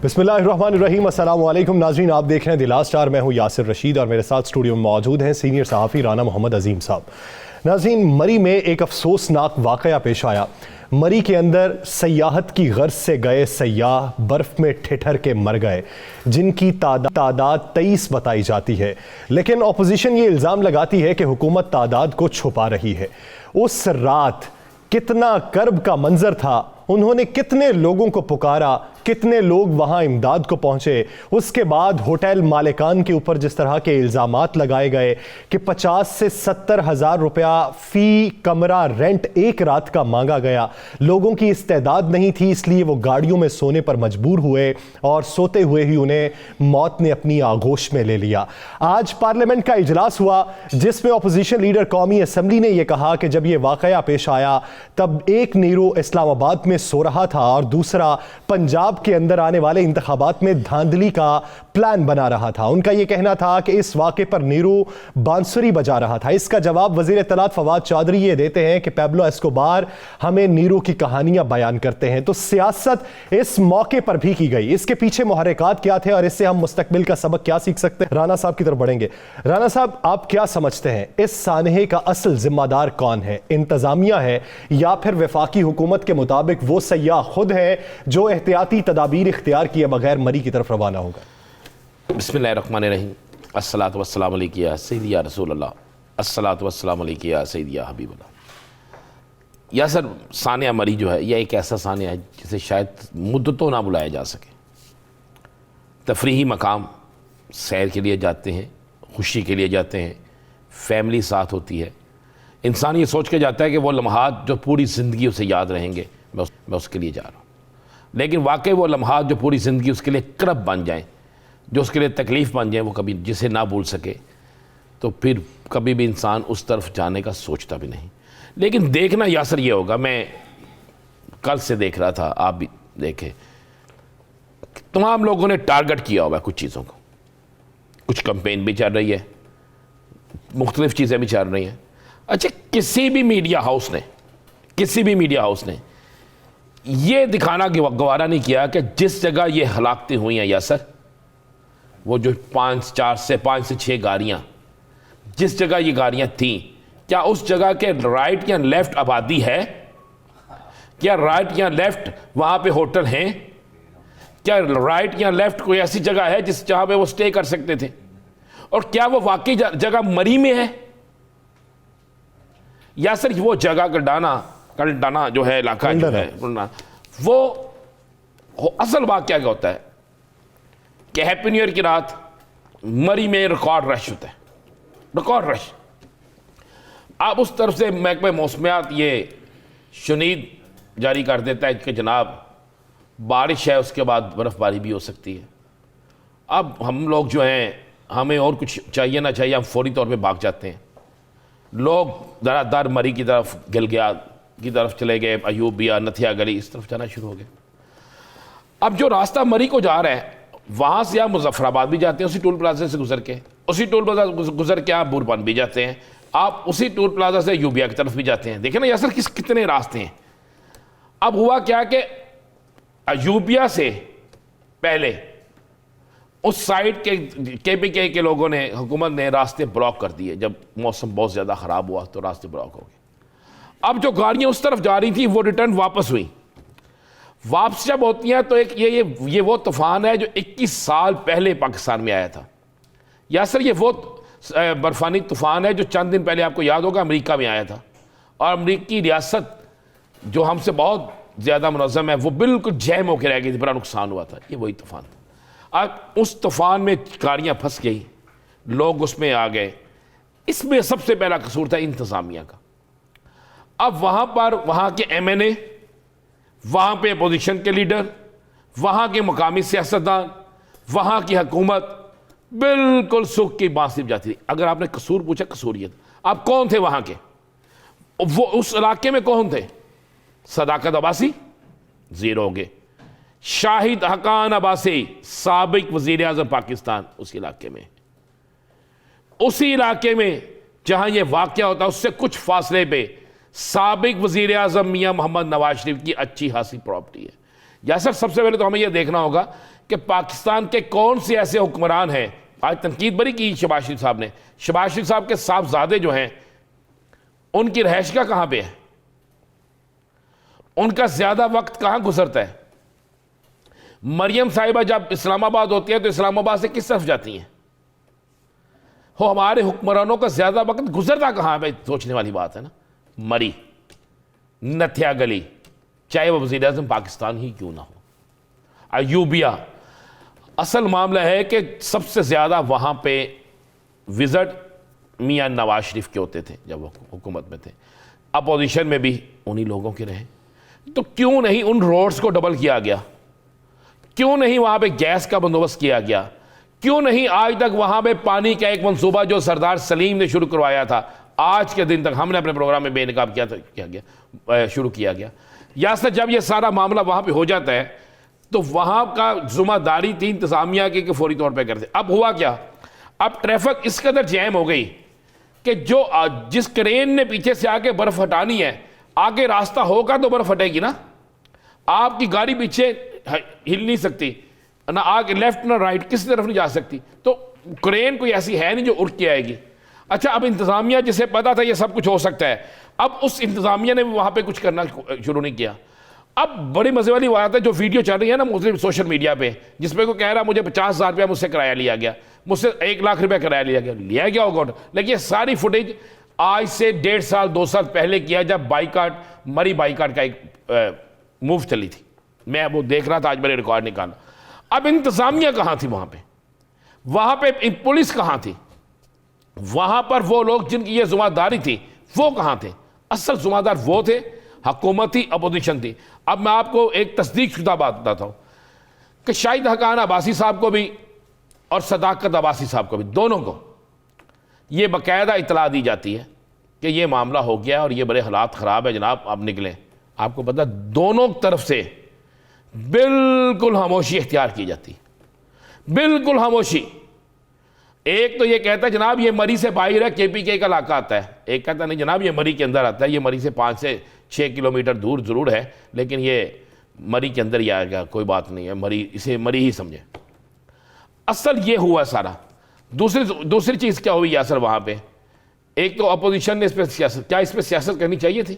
बिस्मिल्लाहिर्रहमानिर्रहीम, अस्सलाम वालेकुम नाज़रीन, आप देख रहे हैं द लास्ट स्टार। मैं हूं यासिर रशीद और मेरे साथ स्टूडियो में मौजूद हैं सीनियर सहाफ़ी राना मोहम्मद अजीम साहब। नाज़रीन, मरी में एक अफसोसनाक वाक़या पेश आया। मरी के अंदर सयाहत की गर्ज से गए सयाह बर्फ़ में ठिठर के मर गए, जिनकी तादाद 23 बताई जाती है। लेकिन अपोजिशन ये इल्ज़ाम लगाती है कि हुकूमत तादाद को छुपा रही है। उस रात कितना कर्ब का मंजर था, उन्होंने कितने लोगों को पुकारा, कितने लोग वहां इमदाद को पहुंचे। उसके बाद होटल मालिकान के ऊपर जिस तरह के इल्ज़ामात लगाए गए कि 50 से 70 हज़ार रुपया फ़ी कमरा रेंट एक रात का मांगा गया। लोगों की इस्तेदाद नहीं थी, इसलिए वो गाड़ियों में सोने पर मजबूर हुए और सोते हुए ही उन्हें मौत ने अपनी आगोश में ले लिया। आज पार्लियामेंट का इजलास हुआ जिसमें अपोजिशन लीडर कौमी असम्बली ने यह कहा कि जब यह वाक़या पेश आया तब एक नीरो इस्लामाबाद में सो रहा था और दूसरा पंजाब के अंदर आने वाले इंतखाबात में धांधली का प्लान बना रहा था। उनका यह कहना था कि इस वाक़े पर नीरू बांसुरी बजा रहा था। इसका जवाब वज़ीर इत्तलात फवाद चौधरी ये देते हैं कि पैब्लो एस्कोबार हमें नीरू की कहानियां बयान करते हैं। तो सियासत इस मौके पर भी की गई, इसके पीछे मुहर्रिकात क्या थे और इससे हम मुस्तकबिल का सबक क्या सीख सकते हैं? राना साहब की तरफ बढ़ेंगे। राना साहब, आप क्या समझते हैं इस सानहे का असल जिम्मेदार कौन है? इंतजामिया है या फिर वफाकी हुकूमत के मुताबिक वो सयाह खुद है जो एहतियाती तदाबीर इख्तियार किए बगैर मरी की तरफ रवाना होगा? बिस्मिल्लाहिर्रहमानिर्रहीम, अस्सलातु वस्सलामु अलैका या सय्यदी या रसूलल्लाह, अस्सलातु वस्सलामु अलैका या सय्यदी या हबीबल्लाह। या सर, सानिया मरी जो है यह एक ऐसा सानिया है जिसे शायद मुद्दतों ना बुलाया जा सके। तफरीही मकाम, सैर के लिए जाते हैं, खुशी के लिए जाते हैं, फैमिली साथ होती है। इंसान ये सोच के जाता है कि वो लम्हात जो पूरी ज़िंदगी उसे याद रहेंगे, मैं उसके लिए जा रहा हूँ। लेकिन वाकई वो लम्हात जो पूरी ज़िंदगी उसके लिए करब बन जाएं, जो उसके लिए तकलीफ़ बन जाए, वो कभी जिसे ना भूल सके, तो फिर कभी भी इंसान उस तरफ जाने का सोचता भी नहीं। लेकिन देखना यासर ये होगा, मैं कल से देख रहा था, आप भी देखें, तमाम लोगों ने टारगेट किया हुआ है कुछ चीज़ों को। कुछ कंपेन भी चल रही है, मुख्तलिफ़ चीज़ें भी चल रही हैं। अच्छा, किसी भी मीडिया हाउस ने ये दिखाना गवारा नहीं किया कि जिस जगह ये हलाकतें हुई हैं यासर, वो जो 5 से 6 गाड़ियाँ, जिस जगह ये गाड़ियाँ थीं, क्या उस जगह के राइट या लेफ्ट आबादी है? क्या राइट या लेफ्ट वहाँ पे होटल हैं? क्या राइट या लेफ्ट कोई ऐसी जगह है जहाँ पे वो स्टे कर सकते थे? और क्या वो वाकई जगह मरी में है? या सर वो जगह कलडाना जो है इलाका जो है वो असल वाकया क्या होता है कि हैप्पी न्यू ईयर की रात मरी में रिकॉर्ड रश होता है, रिकॉर्ड रश। अब उस तरफ से महकमे मौसमियात ये शुनीद जारी कर देता है कि जनाब बारिश है, उसके बाद बर्फ़बारी भी हो सकती है। अब हम लोग जो हैं, हमें और कुछ चाहिए ना चाहिए, हम फौरी तौर पे भाग जाते हैं। लोग दरादर मरी की तरफ, गिलगिया की तरफ चले गए, अयूबिया, नथिया गली, इस तरफ जाना शुरू हो गए। अब जो रास्ता मरी को जा रहा है, वहाँ से आप मुजफ्फराबाद भी जाते हैं उसी टोल प्लाजा से गुजर के, उसी टोल प्लाजा गुजर के आप बुरबान भी जाते हैं, आप उसी टोल प्लाजा से अयूबिया की तरफ भी जाते हैं। देखें ना यासर कितने रास्ते हैं। अब हुआ क्या कि अयूबिया से पहले उस साइड के KPK के लोगों ने, हुकूमत ने रास्ते ब्लॉक कर दिए। जब मौसम बहुत ज़्यादा ख़राब हुआ तो रास्ते ब्लॉक हो गए। अब जो गाड़ियाँ उस तरफ जा रही थी वो रिटर्न वापस हुई। वापस जब होती हैं तो एक ये वो तूफ़ान है जो 21 साल पहले पाकिस्तान में आया था। या सर ये वो बर्फ़ानी तूफ़ान है जो चंद दिन पहले, आपको याद होगा, अमेरिका में आया था। और अमेरिकी रियासत जो हमसे बहुत ज़्यादा मुनज़्ज़म है, वो बिल्कुल जैम होकर रह गई थी, बड़ा नुकसान हुआ था। ये वही तूफ़ान था। अब उस तूफ़ान में गाड़ियाँ फंस गई, लोग उसमें आ गए। इसमें सबसे पहला कसूर था इंतज़ामिया का। अब वहाँ पर वहाँ के MNA, वहाँ पे अपोजिशन के लीडर, वहाँ के मकामी सियासतदान, वहाँ की हुकूमत बिल्कुल सुख की बांसुरी बजाती थी। अगर आपने कसूर पूछा, कसूरियत, आप कौन थे वहाँ के? वो उस इलाके में कौन थे? सदाकत अब्बासी ज़ीरो हो गए। शाहिद हकान अब्बासी, साबिक वज़ीर आज़म पाकिस्तान, उस इलाके में जहाँ ये वाक़या होता है उससे कुछ फासले पे साबिक वज़ीर आज़म मियाँ मोहम्मद नवाज शरीफ की अच्छी खासी प्रॉपर्टी है। यासर, सबसे पहले तो हमें यह देखना होगा कि पाकिस्तान के कौन से ऐसे हुक्मरान हैं। आज तनकीद बड़ी की शहबाज शरीफ साहब ने, शहबाज शरीफ साहब के साहबजादे जो हैं उनकी रहायशगाह कहां पे है, उनका ज्यादा वक्त कहां गुजरता है। मरियम साहिबा जब इस्लामाबाद होती है तो इस्लामाबाद से किस तरफ जाती हैं, हो हमारे हुक्मरानों का ज्यादा वक्त गुजरता कहां है भाई, सोचने वाली बात है ना। मरी, नथिया गली, चाहे वह वज़ीर आज़म पाकिस्तान ही क्यों ना हो, अयूबिया, असल मामला है कि सबसे ज्यादा वहां पे विजिट मियां नवाज शरीफ के होते थे जब वो हुकूमत में थे, अपोजिशन में भी उन्हीं लोगों के रहे। तो क्यों नहीं उन रोड्स को डबल किया गया, क्यों नहीं वहां पे गैस का बंदोबस्त किया गया, क्यों नहीं आज तक वहां पे पानी का एक मंसूबा जो सरदार सलीम ने शुरू करवाया था, आज के दिन तक हमने अपने प्रोग्राम में बेनकाब शुरू किया गया। या सर जब ये सारा मामला वहां पे हो जाता है तो वहां का जिम्मेदारी थी इंतजामिया की कि फौरी तौर पे करते। अब हुआ क्या, अब ट्रैफिक इस कदर जैम हो गई कि जो जिस क्रेन ने पीछे से आके बर्फ हटानी है, आगे रास्ता होगा तो बर्फ हटेगी ना, आपकी गाड़ी पीछे हिल नहीं सकती, ना आगे लेफ्ट ना राइट, किसी तरफ नहीं जा सकती, तो क्रेन कोई ऐसी है नहीं जो उड़ के आएगी। अच्छा, अब इंतजामिया जिसे पता था ये सब कुछ हो सकता है, अब उस इंतजामिया ने वहां पे कुछ करना शुरू नहीं किया। अब बड़ी मजे वाली बात है, जो वीडियो चल रही है ना मुस्लिम सोशल मीडिया पे, जिसमें कोई कह रहा मुझे 50,000 रुपया मुझसे किराया लिया गया, मुझसे 1 लाख रुपया किराया लिया गया होगा, लेकिन ये सारी फुटेज आज से 1.5 साल 2 साल पहले किया, जब बाइकाट, मरी बाइकाट का एक मूव चली थी। मैं वो देख रहा था, आज मैंने रिकॉर्ड निकाला। अब इंतजामिया कहां थी वहां पे पुलिस कहां थी, वहां पर वो लोग जिनकी ये जिम्मेदारी थी वो कहां थे। असल जिम्मेदार वो थे, हुकूमत थी, अपोजिशन थी। अब मैं आपको एक तस्दीक शुदा बात बताता हूं कि शाहिद हकान अब्बासी साहब को भी और सदाकत अब्बासी साहब को भी, दोनों को ये बाकायदा इतला दी जाती है कि ये मामला हो गया और ये बड़े हालात ख़राब है जनाब, आप निकलें। आपको पता, दोनों तरफ से बिल्कुल खामोशी इख्तियार की जाती है, बिल्कुल खामोशी। एक तो ये कहता है जनाब ये मरी से बाहर है, KPK का इलाका आता है, एक कहता नहीं जनाब ये मरी के अंदर आता है, ये मरी से 5 से 6 किलोमीटर दूर ज़रूर है लेकिन ये मरी के अंदर ही आएगा, कोई बात नहीं है, मरी, इसे मरी ही समझे। असल ये हुआ सारा। दूसरी चीज़ क्या हुई यासर वहाँ पे, एक तो अपोजिशन ने इस पर सियासत, क्या इस पर सियासत करनी चाहिए थी,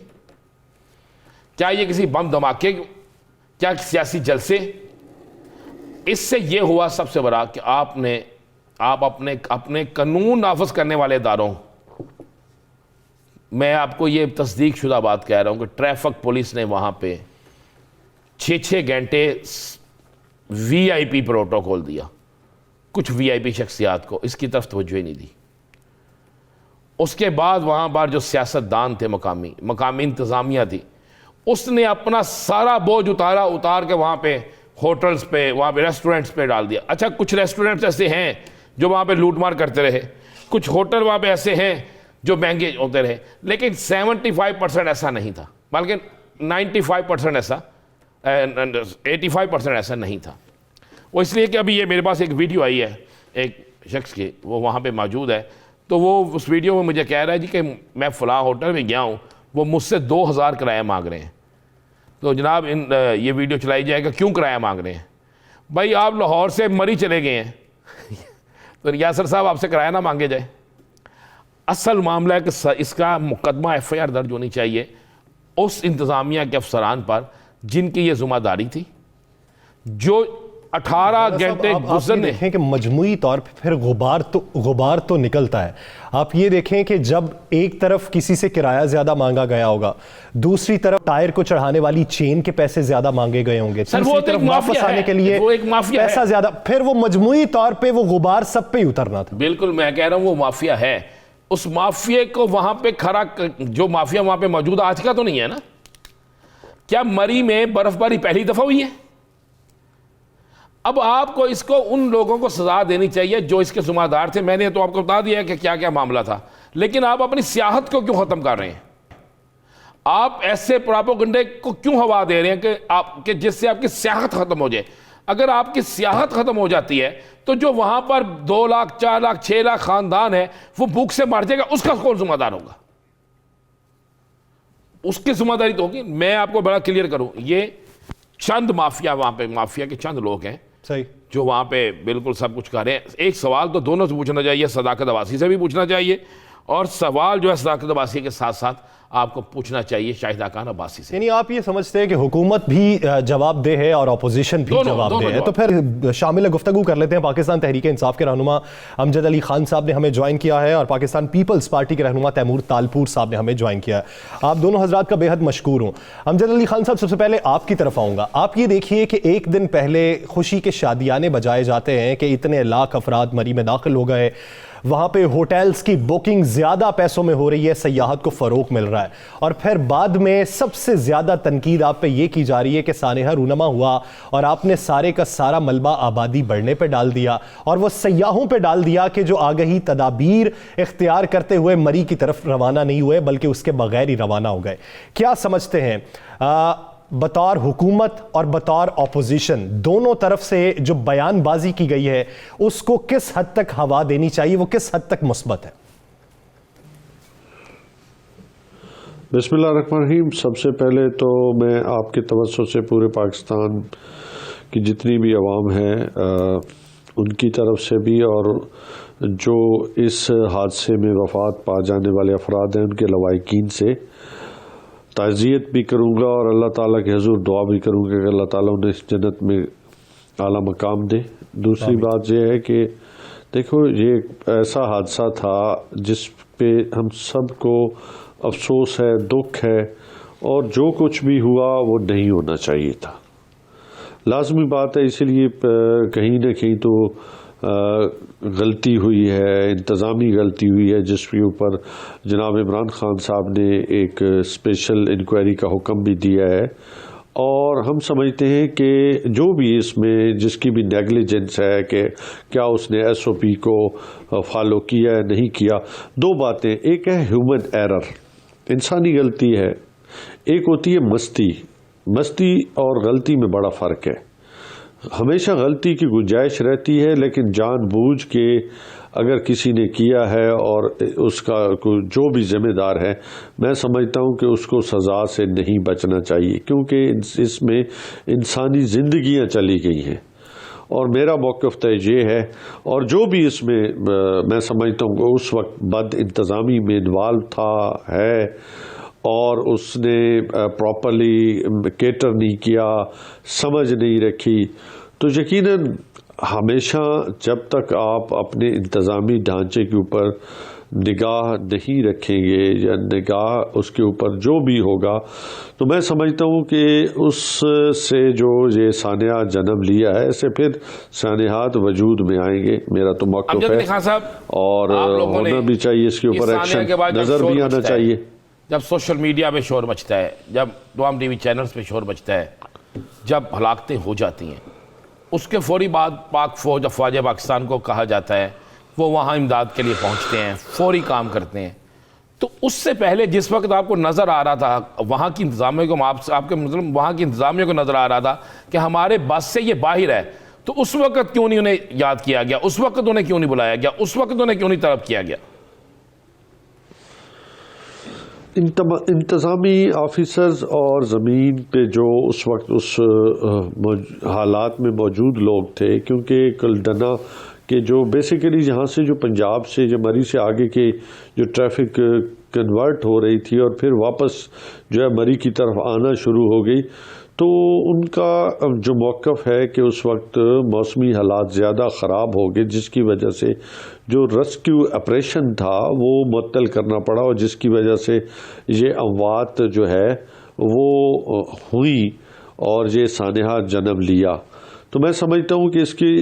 क्या ये किसी बम धमाके, क्या सियासी जलसे, इससे ये हुआ सबसे बड़ा कि आप अपने कानून नाफज करने वाले इदारों, मैं आपको ये तस्दीक शुदा बात कह रहा हूं कि ट्रैफिक पुलिस ने वहां पे 6-6 घंटे VIP प्रोटोकॉल दिया, कुछ VIP शख्सियात को इसकी तरफ तवज्जो ही नहीं दी। उसके बाद वहां पर जो सियासतदान थे, मकामी इंतजामिया थी, उसने अपना सारा बोझ उतार के वहां पे होटल्स पे, वहां पे रेस्टोरेंट्स पे डाल दिया। अच्छा, कुछ रेस्टोरेंट्स ऐसे हैं जो वहां पे लूटमार करते रहे, कुछ होटल वहां पे ऐसे हैं जो महंगे होते रहे, लेकिन 75% ऐसा नहीं था, बल्कि 95% ऐसा, 85% ऐसा नहीं था। वो इसलिए कि अभी ये मेरे पास एक वीडियो आई है एक शख्स की, वो वहाँ पे मौजूद है, तो वो उस वीडियो में मुझे कह रहा है जी कि मैं फ़लाँ होटल में गया हूँ, वो मुझसे 2,000 किराया मांग रहे हैं। तो जनाब ये वीडियो चलाई जाएगा, क्यों किराया मांग रहे हैं भाई, आप लाहौर से मरी चले गए हैं तो यासर साहब आपसे किराया ना मांगे जाए। असल मामला है कि इसका मुकदमा FIR दर्ज होनी चाहिए उस इंतज़ामिया के अफसरान पर जिनकी ये जिम्मेदारी थी, जो 18 घंटे गुजरने। देखें कि मजमूई तौर पे फिर गुबार तो निकलता है। आप ये देखें कि जब एक तरफ किसी से किराया ज्यादा मांगा गया होगा, दूसरी तरफ टायर को चढ़ाने वाली चेन के पैसे ज्यादा मांगे गए होंगे, तीसरी तरफ वापस आने के लिए पैसा ज्यादा, फिर वो मजमूई तौर पे वो गुबार सब पे ही उतरना था। बिल्कुल, मैं कह रहा हूं वो माफिया है। उस माफिया को वहां पे खड़ा, जो माफिया वहां पे मौजूद आज का तो नहीं है ना। क्या मरी में बर्फबारी पहली दफा हुई है? अब आपको इसको उन लोगों को सजा देनी चाहिए जो इसके जिम्मेदार थे। मैंने तो आपको बता दिया कि क्या क्या मामला था, लेकिन आप अपनी सियाहत को क्यों खत्म कर रहे हैं? आप ऐसे प्रोपेगेंडे को क्यों हवा दे रहे हैं कि जिससे आपकी सियाहत खत्म हो जाए? अगर आपकी सियाहत खत्म हो जाती है तो जो वहां पर 2 लाख 4 लाख 6 लाख खानदान है वो भूख से मर जाएगा, उसका कौन जिम्मेदार होगा? उसकी जिम्मेदारी तो होगी। मैं आपको बड़ा क्लियर करूं, ये चंद माफिया वहाँ पे, माफिया के चंद लोग हैं सही, जो वहाँ पे बिल्कुल सब कुछ कर रहे हैं। एक सवाल तो दोनों से पूछना चाहिए, सदाकत अब्बासी से भी पूछना चाहिए, और सवाल जो है सदाकत अब्बासी के साथ साथ आपको पूछना चाहिए शाहिदा खान अब्बासी से। यानी आप ये समझते हैं कि हुकूमत भी जवाबदेह है और अपोजिशन भी जवाबदेह है। तो फिर शामिल गुफ्तगू कर लेते हैं। पाकिस्तान तहरीक इंसाफ के रहनुमा अमजद अली खान साहब ने हमें ज्वाइन किया है और पाकिस्तान पीपल्स पार्टी के रहनुमा तैमूर तालपुर साहब ने हमें ज्वाइन किया है। आप दोनों हजरात का बेहद मशकूर हूँ। अमजद अली खान साहब, सबसे पहले आपकी तरफ आऊँगा। आप ये देखिए कि एक दिन पहले खुशी के शादियाने बजाए जाते हैं कि इतने लाख अफराद मरी में दाखिल हो गए, वहाँ पे होटल्स की बुकिंग ज़्यादा पैसों में हो रही है, सयाहत को फ़रोग मिल रहा है, और फिर बाद में सबसे ज़्यादा तनकीद आप पे ये की जा रही है कि सानेहा रूनमा हुआ और आपने सारे का सारा मलबा आबादी बढ़ने पे डाल दिया और वो सयाहों पे डाल दिया कि जो आगही तदाबीर इख्तियार करते हुए मरी की तरफ रवाना नहीं हुए बल्कि उसके बगैर ही रवाना हो गए। क्या समझते हैं बतौर हुकूमत और बतौर ऑपोजिशन दोनों तरफ से जो बयानबाजी की गई है उसको किस हद तक हवा देनी चाहिए, वो किस हद तक मुस्बत है? बिस्मिल्लाहिर्रहमानिर्रहीम। सबसे पहले तो मैं आपके तवज्जो से पूरे पाकिस्तान की जितनी भी अवाम है उनकी तरफ से भी, और जो इस हादसे में वफ़ात पा जाने वाले अफराद हैं उनके लवाहिकीन से ताज़ियत भी करूँगा और अल्लाह ताला के हुज़ूर दुआ भी करूँगा कि अल्लाह ताला उन्हें इस जन्नत में आला मकाम दे। दूसरी बात यह है कि देखो, ये ऐसा हादसा था जिस पे हम सब को अफसोस है, दुख है, और जो कुछ भी हुआ वो नहीं होना चाहिए था। लाजमी बात है, इसीलिए कहीं ना कहीं तो गलती हुई है, इंतज़ामी गलती हुई है, जिसके ऊपर जनाब इमरान खान साहब ने एक स्पेशल इंक्वायरी का हुक्म भी दिया है। और हम समझते हैं कि जो भी इसमें जिसकी भी नेगलिजेंस है कि क्या उसने SOP को फॉलो किया है नहीं किया, दो बातें, एक है ह्यूमन एरर, इंसानी गलती है, एक होती है मस्ती और गलती में बड़ा फ़र्क है। हमेशा गलती की गुंजाइश रहती है, लेकिन जानबूझ के अगर किसी ने किया है और उसका जो भी जिम्मेदार है, मैं समझता हूं कि उसको सज़ा से नहीं बचना चाहिए, क्योंकि इसमें इंसानी ज़िंदगियां चली गई हैं। और मेरा मौक़िफ़ तो ये है, और जो भी इसमें मैं समझता हूँ कि उस वक्त बद इंतज़ामी में इन्वॉल्व था है और उसने प्रॉपरली केटर नहीं किया, समझ नहीं रखी, तो यकीनन हमेशा जब तक आप अपने इंतज़ामी ढांचे के ऊपर निगाह नहीं रखेंगे या निगाह उसके ऊपर जो भी होगा, तो मैं समझता हूँ कि उससे जो ये सानिया जन्म लिया है, ऐसे फिर सानियात वजूद में आएंगे। मेरा तो मौक़िफ़ है, और होना भी चाहिए इसके ऊपर एक्शन, नज़र भी आना चाहिए। जब सोशल मीडिया पे शोर मचता है, जब तमाम TV चैनल्स पे शोर मचता है, जब हलाकतें हो जाती हैं, उसके फौरी बाद पाक फौज अफवाज पाकिस्तान को कहा जाता है, वो वहाँ इमदाद के लिए पहुँचते हैं, फौरी काम करते हैं। तो उससे पहले जिस वक्त आपको नज़र आ रहा था वहाँ की इंतज़ामिया को, आपके मतलब वहाँ की इंतज़ामिया को नज़र आ रहा था कि हमारे बस से ये बाहर है, तो उस वक्त क्यों नहीं उन्हें याद किया गया, उस वक्त उन्हें क्यों नहीं बुलाया गया, उस वक्त उन्हें क्यों नहीं तलब किया गया? इंतज़ामी ऑफिसर्स और ज़मीन पे जो उस वक्त उस हालात में मौजूद लोग थे, क्योंकि कलडना के जो बेसिकली जहाँ से जो पंजाब से जो मरी से आगे के जो ट्रैफिक कन्वर्ट हो रही थी और फिर वापस जो है मरी की तरफ आना शुरू हो गई, तो उनका जो मौक़िफ़ है कि उस वक्त मौसमी हालात ज़्यादा ख़राब हो गए, जिसकी वजह से जो रेस्क्यू ऑपरेशन था वो मुअत्तल करना पड़ा, और जिसकी वजह से ये अमवात जो है वो हुई और ये सानिहा जन्म लिया। तो मैं समझता हूँ कि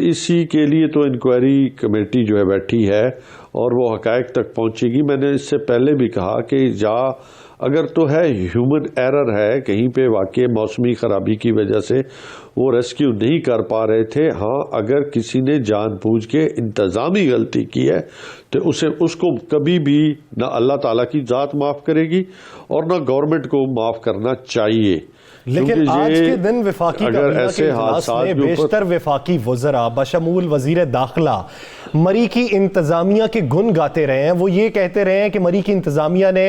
इसी के लिए तो इंक्वायरी कमेटी जो है बैठी है और वो हक़ाइक़ तक पहुँचेगी। मैंने इससे पहले भी कहा कि अगर तो है ह्यूमन एरर है, कहीं पे वाकई मौसमी ख़राबी की वजह से वो रेस्क्यू नहीं कर पा रहे थे। हाँ, अगर किसी ने जानबूझ के इंतजामी गलती की है तो उसको कभी भी ना अल्लाह ताला की ज़ात माफ़ करेगी और ना गवर्नमेंट को माफ़ करना चाहिए। लेकिन आज के दिन वफाकी अगर ऐसे हादसात में बेशतर वफाकी वज़रा बशमूल वज़ीर दाखिला मरी की इंतज़ामिया के गुण गाते रहे हैं। वो ये कहते रहे हैं कि मरी की इंतज़ामिया ने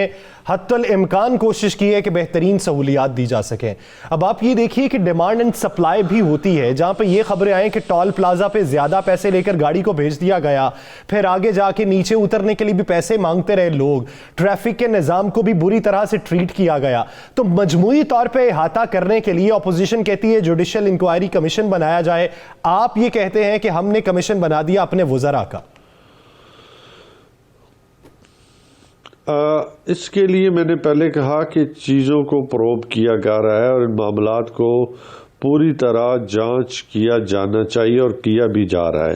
हत्तुल इम्कान कोशिश की है कि बेहतरीन सहूलियात दी जा सकें। अब आप ये देखिए कि डिमांड एंड सप्लाई भी होती है, जहाँ पे ये खबरें आए कि टोल प्लाजा पे ज़्यादा पैसे लेकर गाड़ी को भेज दिया गया, फिर आगे जाके नीचे उतरने के लिए भी पैसे मांगते रहे लोग, ट्रैफिक के निज़ाम को भी बुरी तरह से ट्रीट किया गया। तो मजमूई तौर पर अहाता करने के लिए अपोजिशन कहती है जुडिशल इंक्वायरी कमीशन बनाया जाए, आप ये कहते हैं कि हमने कमीशन बना दिया अपने वज़रा का। इसके लिए मैंने पहले कहा कि चीज़ों को प्रोब किया जा रहा है और इन मामलात को पूरी तरह जांच किया जाना चाहिए और किया भी जा रहा है,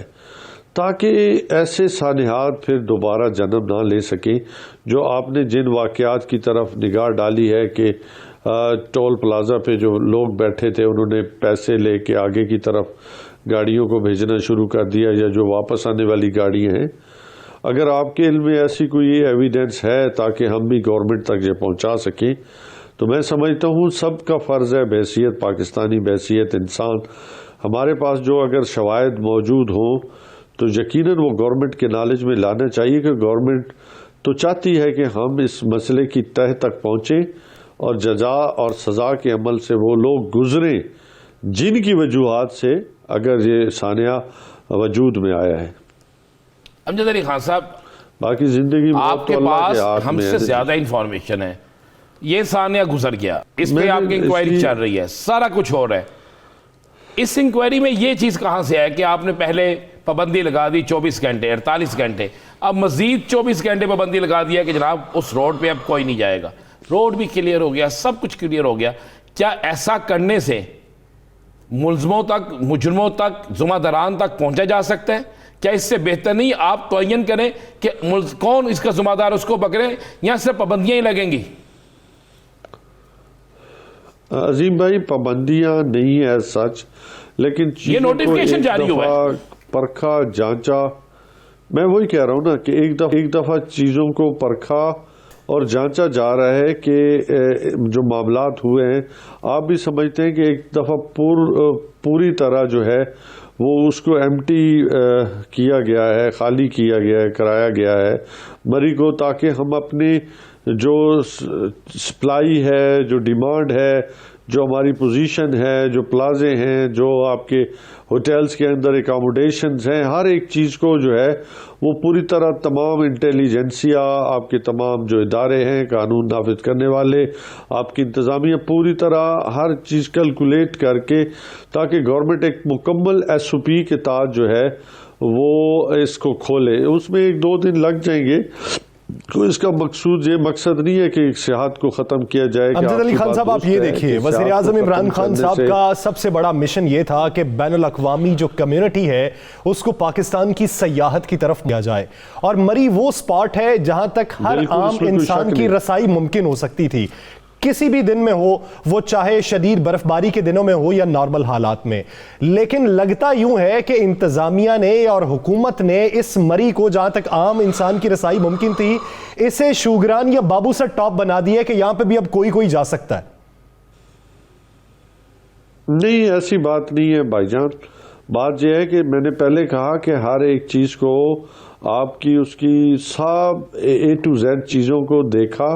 ताकि ऐसे सानिहात फिर दोबारा जन्म ना ले सकें। जो आपने जिन वाक़यात की तरफ निगाह डाली है कि टोल प्लाजा पे जो लोग बैठे थे उन्होंने पैसे लेके आगे की तरफ गाड़ियों को भेजना शुरू कर दिया, या जो वापस आने वाली गाड़ियाँ हैं, अगर आपके इल्म में ऐसी कोई एविडेंस है ताकि हम भी गवर्नमेंट तक ये पहुंचा सकें, तो मैं समझता हूँ सबका फ़र्ज़ है बहैसियत पाकिस्तानी, बहैसियत इंसान, हमारे पास जो अगर शवाहिद मौजूद हों तो यकीनन वो गवर्नमेंट के नॉलेज में लाना चाहिए कि गवर्नमेंट तो चाहती है कि हम इस मसले की तह तक पहुँचें और जजा और सज़ा के अमल से वो लोग गुजरें जिनकी वजूहात से अगर ये सानिया वजूद में आया है। अमजद अली खान साहब, बाकी जिंदगी आपके पास हमसे ज्यादा इंफॉर्मेशन है। ये सानिया गुजर गया, इस पे आपकी इंक्वायरी चल रही है, सारा कुछ हो रहा है। इस इंक्वायरी में ये चीज कहां से है कि आपने पहले पाबंदी लगा दी 24 घंटे 48 घंटे, अब मजीद 24 घंटे पाबंदी लगा दिया कि जनाब उस रोड पे अब कोई नहीं जाएगा। रोड भी क्लियर हो गया, सब कुछ क्लियर हो गया। क्या ऐसा करने से मुलजमों तक, मुजरमों तक, जुम्मेदारान तक पहुंचा जा सकता है? क्या इससे बेहतर नहीं आप तयन करें कि कौन इसका जिम्मेदार, उसको पकड़ें, या सिर्फ पाबंदियां ही लगेंगी? अजीम भाई, पाबंदियां नहीं है सच, लेकिन ये नोटिफिकेशन जारी हुआ है, परखा जांचा। मैं वही कह रहा हूं ना कि एक दफा चीजों को परखा और जांचा जा रहा है कि जो मामलात हुए हैं, आप भी समझते हैं कि एक दफा पूरी तरह जो है वो उसको एम्प्टी किया गया है, खाली किया गया है, कराया गया है मरी को, ताकि हम अपनी जो सप्लाई है, जो डिमांड है, जो हमारी पोजीशन है, जो प्लाजे हैं, जो आपके होटल्स के अंदर एकोमोडेशंस हैं, हर एक चीज़ को जो है वो पूरी तरह तमाम इंटेलिजेंसिया, आपके तमाम जो इदारे हैं कानून नाफिज करने वाले, आपकी इंतज़ामिया, पूरी तरह हर चीज़ कैलकुलेट करके, ताकि गवर्नमेंट एक मुकम्मल SOP के तहत जो है वो इसको खोले। उसमें 1-2 दिन लग जाएंगे, तो इसका मकसद नहीं है कि सियाहत को ख़त्म किया जाए। अमजद अली खान साहब, आप ये देखिए, वज़ीर आज़म इमरान खान साहब का सबसे बड़ा मिशन ये था कि बैनुल अक़वामी जो कम्युनिटी है उसको पाकिस्तान की सयाहत की तरफ किया जाए, और मरी वो स्पॉट है जहां तक हर आम इंसान की रसाई मुमकिन हो सकती थी, किसी भी दिन में हो, वो चाहे शदीद बर्फबारी के दिनों में हो या नॉर्मल हालात में। लेकिन लगता यूं है कि इंतजामिया ने और हुकूमत ने इस मरी को, जहां तक आम इंसान की रसाई मुमकिन थी, इसे शुगरान या बाबू सर टॉप बना दिया कि यहां पे भी अब कोई जा सकता है। नहीं, ऐसी बात नहीं है भाईजान। बात यह है कि मैंने पहले कहा कि हर एक चीज को आपकी उसकी सब A to Z चीज़ों को देखा,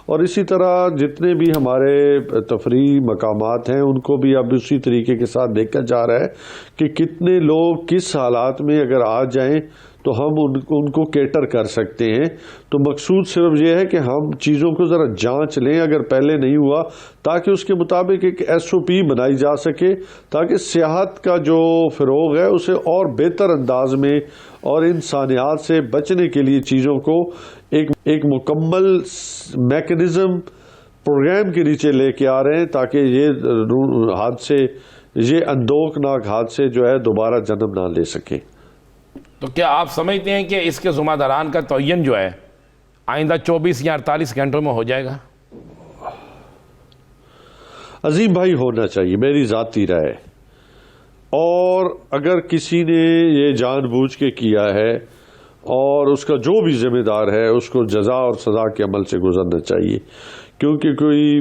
और इसी तरह जितने भी हमारे तफरीही मकामात हैं उनको भी अब उसी तरीके के साथ देखा जा रहा है कि कितने लोग किस हालात में अगर आ जाएं तो हम उनको केटर कर सकते हैं। तो मकसूद सिर्फ ये है कि हम चीज़ों को ज़रा जांच लें अगर पहले नहीं हुआ, ताकि उसके मुताबिक एक SOP बनाई जा सके, ताकि सियाहत का जो फ़रोग है उसे और बेहतर अंदाज में और इंसानियत से बचने के लिए चीज़ों को एक मुकम्मल मैकेनिज़्म प्रोग्राम के नीचे लेके आ रहे हैं, ताकि ये हादसे, ये अंदोकनाक हादसे जो है दोबारा जन्म ना ले सके। तो क्या आप समझते हैं कि इसके ज़िम्मेदारान का तयन जो है आइंदा 24 या 48 घंटों में हो जाएगा? अजीम भाई, होना चाहिए, मेरी ज़ाती राय। और अगर किसी ने ये जानबूझ के किया है और उसका जो भी जिम्मेदार है उसको जजा और सजा के अमल से गुजरना चाहिए। क्योंकि कोई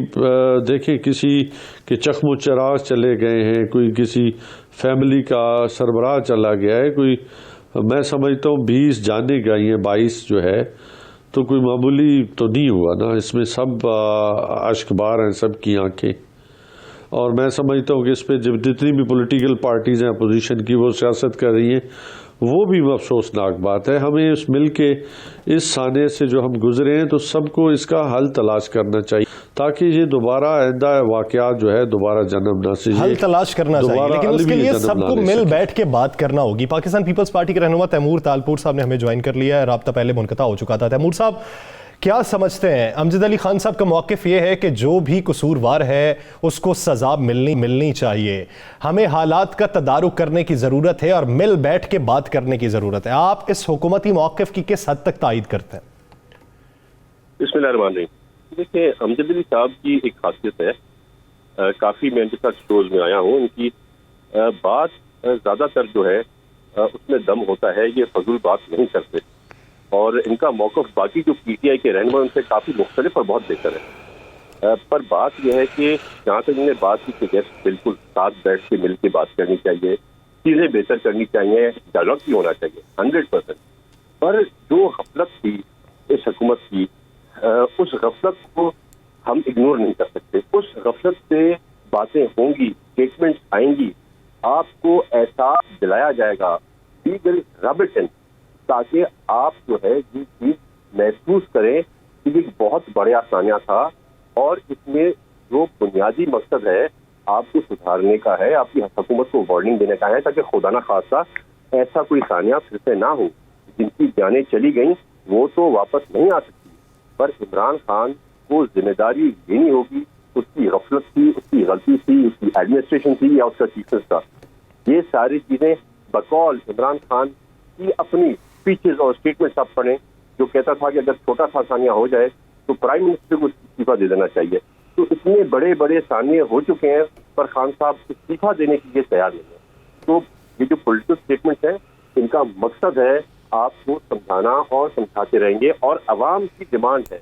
देखें किसी के चखमो चराग चले गए हैं, कोई किसी फैमिली का सरबराह चला गया है, कोई मैं समझता हूँ 20 जाने गई हैं, 22 जो है, तो कोई मामूली तो नहीं हुआ ना। इसमें सब अश्कबार हैं, सब की आंखें। और मैं समझता हूँ कि इस पर जितनी भी पॉलिटिकल पार्टीज़ हैं अपोजिशन की, वो सियासत कर रही हैं, वो भी अफसोसनाक बात है। हमें इस मिल के इस साने से जो हम गुजरे हैं तो सबको इसका हल तलाश करना चाहिए ताकि ये दोबारा आइंदा वाकयात जो है दोबारा जन्म ना से हल तलाश करना चाहिए, लेकिन उसके लिए सबको मिल बैठ के बात करना होगी। पाकिस्तान पीपल्स पार्टी के रहनुमा तैमूर तालपुर साहब ने हमें ज्वाइन कर लिया है, राब्ता पहले मुनक़ता हो चुका था। तैमूर साहब, क्या समझते हैं? अमजद अली खान साहब का मौक़िफ़ ये है कि जो भी कसूरवार है उसको सज़ा मिलनी चाहिए, हमें हालात का तदारुक करने की ज़रूरत है और मिल बैठ के बात करने की ज़रूरत है। आप इस हुकूमती मौक़िफ़ की किस हद तक तायीद करते हैं? बिस्मिल्लाहिर्रहमानिर्रहीम। देखिए, अमजद अली साहब की एक खासियत है, काफ़ी मैं इनके साथ शोज़ में आया हूँ, इनकी बात ज़्यादातर जो है उसमें दम होता है, ये फजूल बात नहीं करते और इनका मौक़िफ़ बाकी जो पीटीआई के रहनुमा उनसे काफ़ी मुख्तलिफ और बहुत बेहतर है। पर बात यह है कि जहाँ तक इन्होंने बात की कि जैसे बिल्कुल साथ बैठ के मिल के बात करनी चाहिए, चीज़ें बेहतर करनी चाहिए, डायलॉग भी होना चाहिए 100%। पर जो गफलत थी इस हुकूमत की, उस गफलत को हम इग्नोर नहीं कर सकते। उस गफलत से बातें होंगी, स्टेटमेंट्स आएंगी, आपको एहसास दिलाया जाएगा, लीगल रबिटन, ताकि आप जो है ये चीज महसूस करें कि ये बहुत बड़ा सानिया था और इसमें जो बुनियादी मकसद है आपको सुधारने का है, आपकी हुकूमत को वार्निंग देने का है, ताकि खुदा ना खासा ऐसा कोई सानिया फिर से ना हो। जिनकी जानें चली गई वो तो वापस नहीं आ सकती, पर इमरान खान को जिम्मेदारी लेनी होगी। उसकी गफलत थी, उसकी गलती थी, उसकी एडमिनिस्ट्रेशन थी या उसका चीफनेस था, ये सारी चीजें बकौल इमरान खान की अपनी स्पीचेस और स्टेटमेंट्स आप पढ़ें, जो कहता था कि अगर छोटा सा सानिया हो जाए तो प्राइम मिनिस्टर को इस्तीफा दे देना चाहिए। तो इतने बड़े बड़े सानिए हो चुके हैं पर खान साहब इस्तीफा देने के लिए तैयार नहीं है। तो ये जो पॉलिटिकल स्टेटमेंट्स हैं, इनका मकसद है आपको समझाना और समझाते रहेंगे। और अवाम की डिमांड है,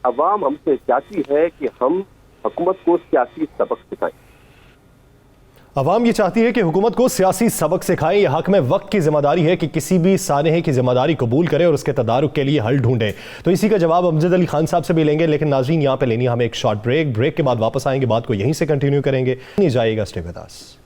अवाम हमसे चाहती है कि हम हुकूमत को सियासी सबक सिखाएं। अवाम ये चाहती है कि हुकूमत को सियासी सबक सिखाएं। यह हक में वक्त की जिम्मेदारी है कि किसी भी सानहे की जिम्मेदारी कबूल करे और उसके तदारुक के लिए हल ढूंढे। तो इसी का जवाब अमजद अली खान साहब से भी लेंगे, लेकिन नाज़रीन यहाँ पे लेनी हमें एक शॉर्ट ब्रेक के बाद वापस आएंगे, बात को यहीं से कंटिन्यू करेंगे। नहीं जाइएगा, स्टे विद अस।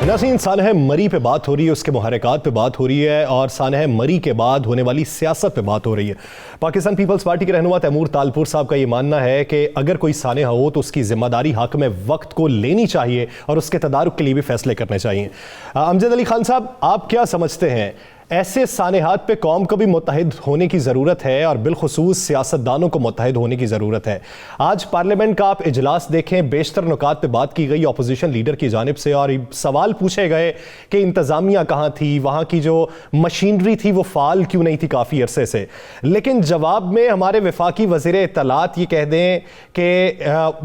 नाज़रीन, सानह मरी पे बात हो रही है, उसके मुहर्रिकात पे बात हो रही है और सानह मरी के बाद होने वाली सियासत पे बात हो रही है। पाकिस्तान पीपल्स पार्टी के रहनुमा तैमूर तालपुर साहब का ये मानना है कि अगर कोई सानह हो तो उसकी जिम्मेदारी हक में वक्त को लेनी चाहिए और उसके तदारुक के लिए भी फैसले करने चाहिए। अमजद अली खान साहब, आप क्या समझते हैं, ऐसे सानेहात पे कौम को भी मुत्तहिद होने की ज़रूरत है और बिलखुसूस सियासतदानों को मुत्तहिद होने की ज़रूरत है? आज पार्लियामेंट का आप इजलास देखें, बेशतर नुकात पे बात की गई अपोजिशन लीडर की जानिब से और सवाल पूछे गए कि इंतज़ामिया कहाँ थी, वहाँ की जो मशीनरी थी वो फ़ाल क्यों नहीं थी काफ़ी अरसे से। लेकिन जवाब में हमारे वफाकी वज़ीर इत्तलात ये कह दें कि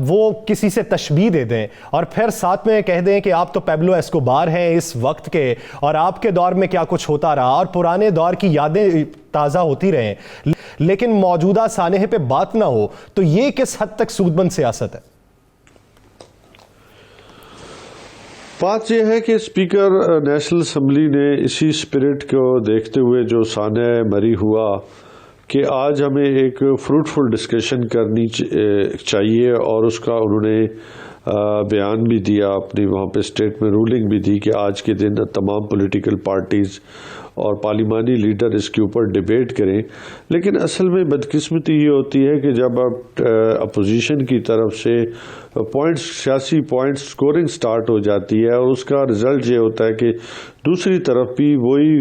वो किसी से तशबीह दे दें और फिर साथ में कह दें कि आप तो पैब्लो एस्कोबार हैं इस वक्त के और आपके दौर में क्या कुछ होता रहा और पुराने दौर की यादें ताज़ा होती रहें, लेकिन मौजूदा सानहे पे बात ना हो, तो ये किस हद तक सूदबंद सियासत है? बात यह है कि स्पीकर नेशनल असम्बली ने इसी स्पिरिट को देखते हुए जो सानह मरी हुआ कि आज हमें एक फ्रूटफुल डिस्कशन करनी चाहिए और उसका उन्होंने बयान भी दिया, अपनी वहाँ पे स्टेट में रूलिंग भी दी कि आज के दिन तमाम पॉलिटिकल पार्टीज़ और पार्लिमानी लीडर इसके ऊपर डिबेट करें। लेकिन असल में बदकिस्मती ये होती है कि जब आप अपोजिशन की तरफ से पॉइंट्स, सियासी पॉइंट्स स्कोरिंग स्टार्ट हो जाती है और उसका रिज़ल्ट ये होता है कि दूसरी तरफ भी वही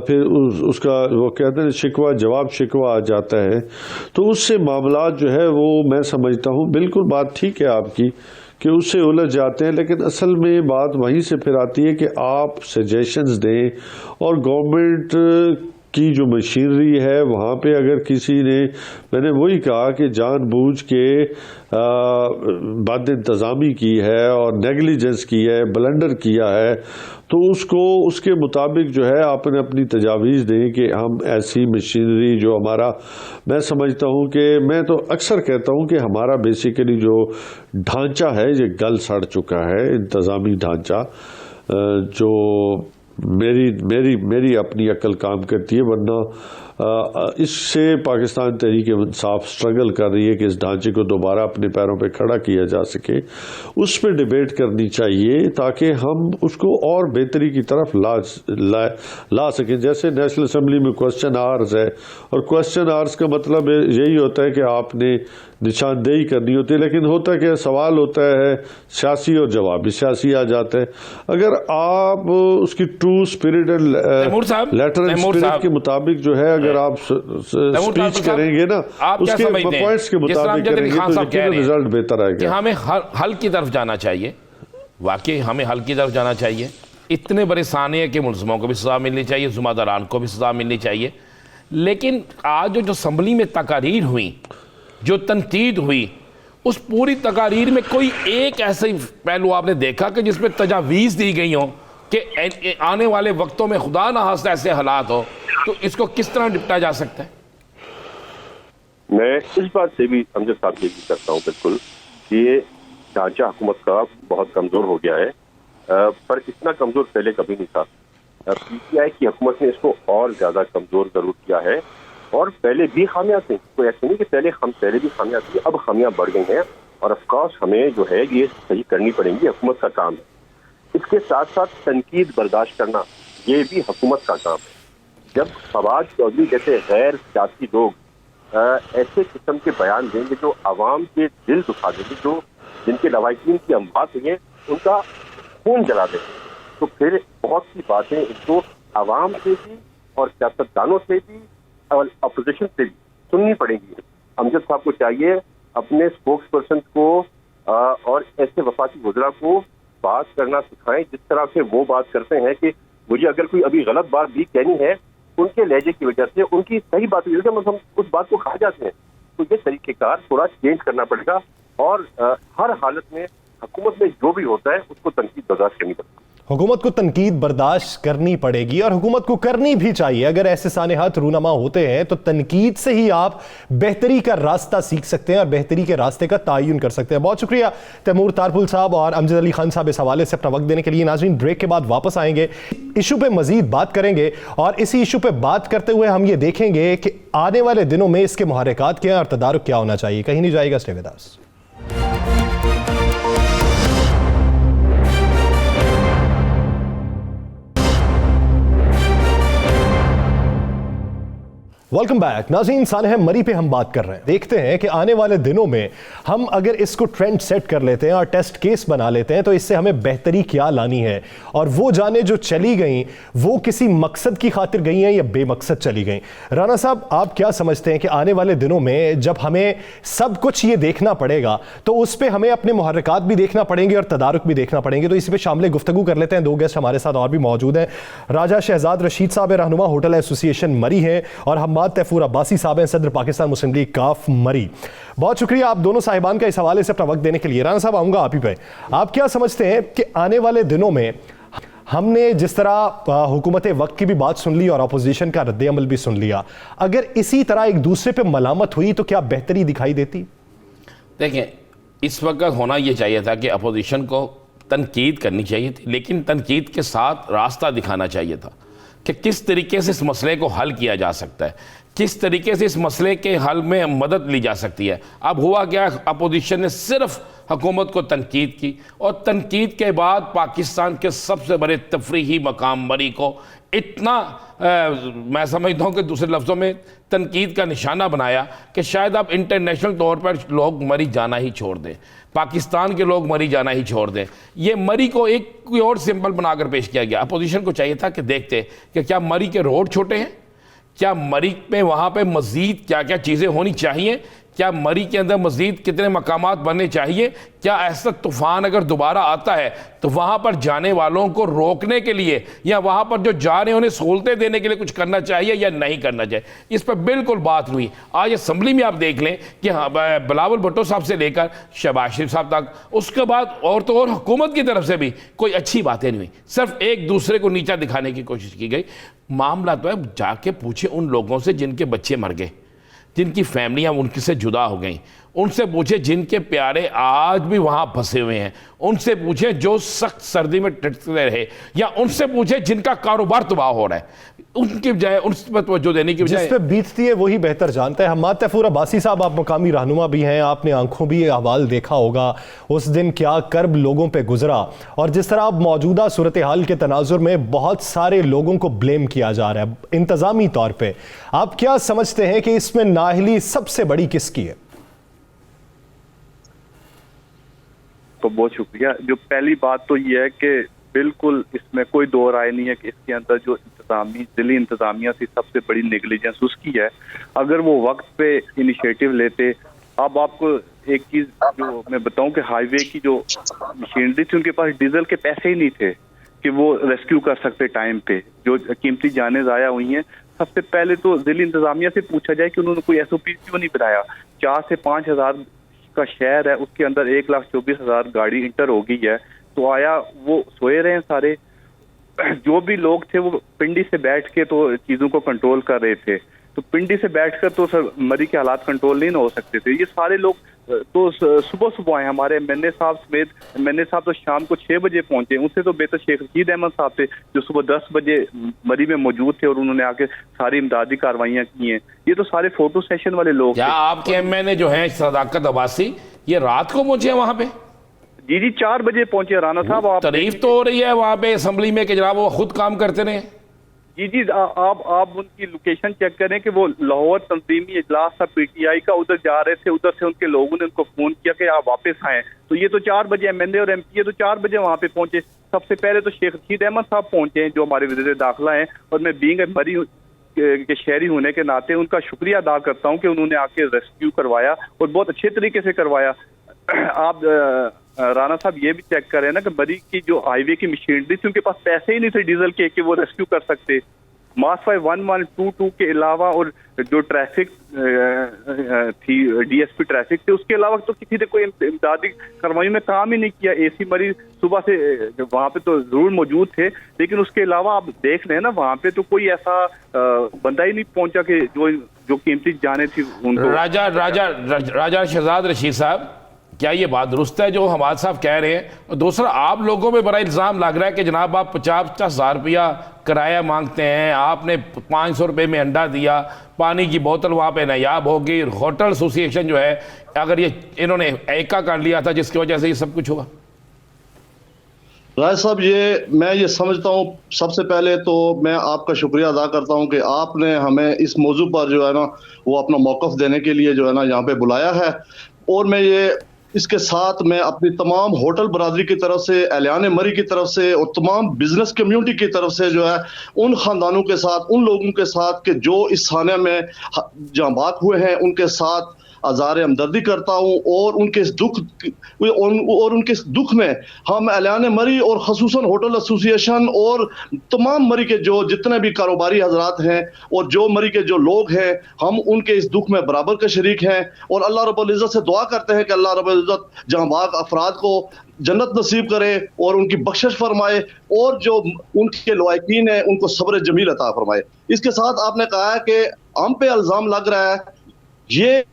फिर उसका वो कहते हैं शिकवा जवाब शिकवा आ जाता है। तो उससे मामला जो है वो मैं समझता हूँ, बिल्कुल बात ठीक है आपकी कि उससे उलझ जाते हैं। लेकिन असल में बात वहीं से फिर आती है कि आप सजेशंस दें, और गवर्नमेंट की जो मशीनरी है वहाँ पे अगर किसी ने, मैंने वही कहा कि जानबूझ के बद इंतज़ामी की है और नेगलिजेंस की है, ब्लंडर किया है, तो उसको उसके मुताबिक जो है आपने अपनी तजावीज़ दें कि हम ऐसी मशीनरी जो हमारा, मैं समझता हूँ कि मैं तो अक्सर कहता हूँ कि हमारा बेसिकली जो ढांचा है ये गल सड़ चुका है, इंतज़ामी ढांचा, जो मेरी अपनी अक्ल काम करती है। वरना इससे पाकिस्तान तहरीक इंसाफ स्ट्रगल कर रही है कि इस ढांचे को दोबारा अपने पैरों पे खड़ा किया जा सके। उस पर डिबेट करनी चाहिए ताकि हम उसको और बेहतरी की तरफ ला सकें। जैसे नेशनल असम्बली में क्वेश्चन आवर्स है, और क्वेश्चन आवर्स का मतलब यही होता है कि आपने निशानदेही करनी होती है, लेकिन होता क्या सवाल होता है सियासी और जवाब भी सियासी आ जाता है। अगर आप उसकी true spirit and later and spirit के मुताबिक जो है अगर आप स्पीच करेंगे ना, उसके पॉइंट्स के मुताबिक करेंगे तो यकीन रिजल्ट बेहतर आएगा। हमें हल की तरफ जाना चाहिए, वाकई हमें हल की तरफ जाना चाहिए। इतने बड़े सानिया के मुलजमों को भी सजा मिलनी चाहिए, जुम्मेदारान को भी सजा मिलनी चाहिए। लेकिन आज जो असम्बली में तकारीर हुई, जो तनकीद हुई, उस पूरी तकारीर में कोई एक ऐसे पहलू आपने देखा कि जिसमें तजावीज़ दी गई हो कि आने वाले वक्तों में खुदा ना खास्ता ऐसे हालात हो तो इसको किस तरह निपटा जा सकता है? मैं इस बात से भी अमजद साहब की करता हूँ बिल्कुल कि ये ढांचा हुकूमत का बहुत कमज़ोर हो गया है, पर इतना कमज़ोर पहले कभी नहीं था। पीटीआई की हुकूमत ने इसको और ज़्यादा कमज़ोर ज़रूर किया है, और पहले भी खामियां थी, कोई ऐसे नहीं कि पहले भी खामियां थी, अब खामियां बढ़ गई हैं, और ऑफकोर्स हमें जो है ये सही करनी पड़ेंगी, हुकूमत का काम है। इसके साथ साथ तनकीद बर्दाश्त करना ये भी हुकूमत का काम है। जब फवाद चौधरी जैसे गैर सियासी लोग ऐसे किस्म के बयान देंगे जो आवाम के दिल दुखा देंगे, जो जिनके लवाकिन की अमवात हुई है उनका खून जला देंगे, तो फिर बहुत सी बातें इनको आवाम से भी और सियासतदानों से भी और अपोजिशन से भी सुननी पड़ेगी। अमजद साहब को चाहिए अपने स्पोक्स पर्सन को और ऐसे वफाकी वज़रा को बात करना सिखाएं जिस तरह से वो बात करते हैं कि मुझे अगर कोई अभी गलत बात भी कहनी है, उनके लहजे की वजह से, उनकी सही बात की वजह से हम उस बात को खा जाते हैं। तो ये तरीक़ेकार थोड़ा चेंज करना पड़ेगा, और हर हालत में हुकूमत में जो भी होता है उसको तनकीद बर्दाश्त करनी पड़ेगी। हुकूमत को तनकीद बर्दाश्त करनी पड़ेगी, और हुकूमत को करनी भी चाहिए। अगर ऐसे सानेहात रूनमा होते हैं तो तनकीद से ही आप बेहतरी का रास्ता सीख सकते हैं और बेहतरी के रास्ते का तयन कर सकते हैं। बहुत शुक्रिया तैमूर तारपुल साहब और अमजद अली खान साहब इस हवाले से अपना वक्त देने के लिए। नाज़रीन, ब्रेक के बाद वापस आएंगे, इशू पे मजीद बात करेंगे, और इसी इशू पे बात करते हुए हम ये देखेंगे कि आने वाले दिनों में इसके मुहर्रिकात क्या और तदारुक क्या होना चाहिए। कहीं नहीं जाएगा, stay with us. Welcome back. नाज़रीन, सानेह मरी पे हम बात कर रहे हैं। देखते हैं कि आने वाले दिनों में हम अगर इसको ट्रेंड सेट कर लेते हैं और टेस्ट केस बना लेते हैं तो इससे हमें बेहतरी क्या लानी है, और वो जाने जो चली गई वो किसी मकसद की खातिर गई हैं या बेमकसद चली गई। राना साहब, आप क्या समझते हैं कि आने वाले दिनों में जब हमें सब कुछ ये देखना पड़ेगा तो उस पर हमें अपने मुहर्रिकात भी देखना पड़ेंगे और तदारुक भी देखना पड़ेंगे? तो इसी पर शामिल गुफ्तगू कर लेते हैं। दो गेस्ट हमारे साथ और भी मौजूद हैं। राजा शहजाद रशीद साहब रहनुमा होटल एसोसिएशन मरी हैं, और हम तैफूर अब्बासी साहब हैं, सदर पाकिस्तान मुस्लिम लीग काफ मरी। बहुत शुक्रिया आप दोनों साहिबान का इस हवाले से अपना वक्त देने के लिए। राना साहब, आऊंगा आप ही पे। आप क्या समझते हैं कि आने वाले दिनों में हमने जिस तरह हुकूमत वक्त की भी बात सुन ली और अपोजिशन का रद्द-ए-अमल भी सुन लिया, अगर इसी तरह एक दूसरे पे मलामत हुई तो क्या बेहतरी दिखाई देती? देखें, इस वक्त होना यह चाहिए था कि अपोजिशन को तनकीद करनी चाहिए थी, लेकिन तनकीद के साथ रास्ता दिखाना चाहिए था कि किस तरीके से इस मसले को हल किया जा सकता है, किस तरीके से इस मसले के हल में मदद ली जा सकती है। अब हुआ क्या, अपोजिशन ने सिर्फ हुकूमत को तनकीद की, और तनकीद के बाद पाकिस्तान के सबसे बड़े तफरीही मकाम मरी को इतना मैं समझता हूँ कि दूसरे लफ्ज़ों में तनकीद का निशाना बनाया कि शायद अब इंटरनेशनल तौर पर लोग मरी जाना ही छोड़ दें, पाकिस्तान के लोग मरी जाना ही छोड़ दें। ये मरी को एक कोई और सिंपल बनाकर पेश किया गया। अपोजिशन को चाहिए था कि देखते कि क्या मरी के रोड छोटे हैं, क्या मरी पे वहाँ पे मज़ीद क्या क्या चीज़ें होनी चाहिए, क्या मरी के अंदर मजीद कितने मकामात बनने चाहिए, क्या ऐसा तूफ़ान अगर दोबारा आता है तो वहाँ पर जाने वालों को रोकने के लिए या वहाँ पर जो जा रहे हैं उन्हें सहूलतें देने के लिए कुछ करना चाहिए या नहीं करना चाहिए, इस पर बिल्कुल बात हुई। आज असम्बली में आप देख लें कि हाँ, बिलावल भुट्टो साहब से लेकर शहबाज शरीफ साहब तक, उसके बाद और तो और हुकूमत की तरफ से भी कोई अच्छी बातें नहीं हुई, सिर्फ एक दूसरे को नीचा दिखाने की कोशिश की गई। मामला तो है, जाके पूछे उन लोगों से जिनके बच्चे मर गए, जिनकी फैमिलियां उनसे से जुदा हो गई, उनसे पूछे जिनके प्यारे आज भी वहां फंसे हुए हैं, उनसे पूछे जो सख्त सर्दी में टिकते रहे, या उनसे पूछे जिनका कारोबार तबाह हो रहा है, उनकी बजाय उन पर तवज्जो देने की बजाय जिस पे बीतती है वही बेहतर जानता है। हम्माद तैफूर अब्बासी साहब, आप मुकामी रहनुमा भी हैं, आपने आंखों भी अहवाल देखा होगा उस दिन क्या कर्ब लोगों पे गुजरा, और जिस तरह अब मौजूदा सूरत हाल के तनाजुर में बहुत सारे लोगों को ब्लेम किया जा रहा है इंतजामी तौर पर, आप क्या समझते हैं कि इसमें नाअहली सबसे बड़ी किसकी है? तो बहुत शुक्रिया। जो पहली बात तो ये है कि बिल्कुल इसमें कोई दो राय नहीं है कि इसके अंदर जो दिल्ली इंतजामिया से सबसे बड़ी नेग्लिजेंस उसकी है। अगर वो वक्त पे इनिशिएटिव लेते, अब आपको एक चीज जो मैं बताऊं कि हाईवे की जो मशीनरी थी उनके पास डीजल के पैसे ही नहीं थे कि वो रेस्क्यू कर सकते टाइम पे, जो कीमती जानें ज़ाया हुई हैं। सबसे पहले तो दिल्ली इंतजामिया से पूछा जाए कि उन्होंने कोई SOP क्यों नहीं बनाया। 4 से 5 हज़ार का शहर है, उसके अंदर 1,24,000 गाड़ी इंटर हो गई है, तो आया वो सोए रहे हैं सारे? जो भी लोग थे वो पिंडी से बैठ के तो चीज़ों को कंट्रोल कर रहे थे, तो पिंडी से बैठकर तो सर मरी के हालात कंट्रोल नहीं ना हो सकते थे। ये सारे लोग तो सुबह सुबह आए, हमारे MNA साहब समेत। MNA साहब तो शाम को 6 बजे पहुंचे, उनसे तो बेहतर शेख रशीद अहमद साहब थे जो सुबह 10 बजे मरी में मौजूद थे और उन्होंने आके सारी इमदादी कार्रवाइयाँ की हैं। ये तो सारे फोटो सेशन वाले लोग। क्या आपके MNA जो है सदाकत अब्बासी, ये रात को पहुंचे हैं वहां पे? जी 4 बजे पहुंचे राना साहब। आप तारीफ तो हो रही है वहां पे असेंबली में कि जनाब वो खुद काम करते रहे। जी आप उनकी लोकेशन चेक करें कि वो लाहौर तंजीमी इजलास था PTI का, उधर जा रहे थे, उधर से उनके लोगों ने उनको फोन किया कि आप वापस आए। तो ये तो 4 बजे MNA और MP तो 4 बजे वहां पे पहुंचे। सबसे पहले तो शेख रशीद अहमद साहब पहुंचे हैं जो हमारे वज़ीर दाखिला हैं, और मैं बीइंग मरी के शहरी होने के नाते उनका शुक्रिया अदा करता हूँ कि उन्होंने आके रेस्क्यू करवाया और बहुत अच्छे तरीके से करवाया। आप राना साहब ये भी चेक करें ना कि मरी की जो हाईवे की मशीनरी थी उनके पास पैसे ही नहीं थे डीजल के कि वो रेस्क्यू कर सकते। मास 1122 के अलावा और जो ट्रैफिक थी DSP ट्रैफिक थे, उसके अलावा तो किसी ने कोई इमदादी कार्रवाई में काम ही नहीं किया। AC मरी सुबह से वहाँ पे तो जरूर मौजूद थे, लेकिन उसके अलावा आप देख रहे हैं ना वहाँ पे तो कोई ऐसा बंदा ही नहीं पहुंचा कि जो कीमती जाने थी उनको। राजा शहजाद रशीद साहब, क्या ये बात दुरुस्त है जो हमाद साहब कह रहे हैं? और दूसरा, आप लोगों पे बड़ा इल्ज़ाम लग रहा है कि जनाब आप 50-50 हज़ार रुपया किराया मांगते हैं, आपने 500 रुपये में अंडा दिया, पानी की बोतल वहाँ पे नायाब हो गई, होटल एसोसिएशन जो है अगर ये इन्होंने एका कर लिया था जिसकी वजह से ये सब कुछ हुआ। राय साहब, मैं ये समझता हूँ, सबसे पहले तो मैं आपका शुक्रिया अदा करता हूँ कि आपने हमें इस मौजू पर जो है ना वो अपना मौक़िफ़ देने के लिए जो है ना यहाँ पे बुलाया है। और मैं ये इसके साथ मैं अपनी तमाम होटल बरादरी की तरफ से, एहलियान मरी की तरफ से और तमाम बिजनेस कम्युनिटी की तरफ से जो है उन ख़ानदानों के साथ, उन लोगों के साथ कि जो इस थाने में जहाँ बात हुए हैं उनके साथ आज़ार हमदर्दी करता हूँ। और उनके इस दुख में हम एहलियान मरी और ख़ुसूसन होटल एसोसिएशन और तमाम मरी के जो जितने भी कारोबारी हजरात हैं और जो मरी के जो लोग हैं, हम उनके इस दुख में बराबर के शरीक हैं। और अल्लाह रब्बुल इज़्ज़त से दुआ करते हैं कि अल्लाह रब्बुल इज़्ज़त जहाँ बाग अफराद को जन्नत नसीब करे और उनकी बख्शिश फरमाए, और जो उनके लवाकिन हैं उनको सब्र जमील अता फरमाए। इसके साथ आपने कहा है कि हम पे इल्ज़ाम लग रहा है, ये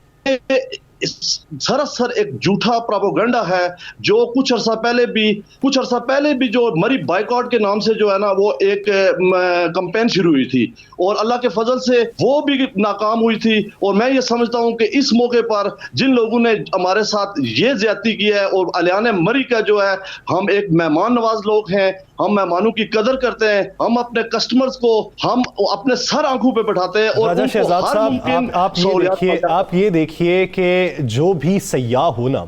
सरासर एक झूठा प्रोपेगेंडा है। जो कुछ अर्सा पहले भी जो मरी बाइकआउट के नाम से जो है ना वो एक कैंपेन शुरू हुई थी और अल्लाह के फजल से वो भी नाकाम हुई थी। और मैं ये समझता हूँ कि इस मौके पर जिन लोगों ने हमारे साथ ये ज्यादती की है, और एहलियान मरी का जो है, हम एक मेहमान नवाज लोग हैं, हम मेहमानों की कदर करते हैं, हम अपने कस्टमर्स को हम अपने सर आंखों पे बैठाते हैं। और राजा शहजाद साहब, आप ये देखिए कि जो भी सयाह हो ना,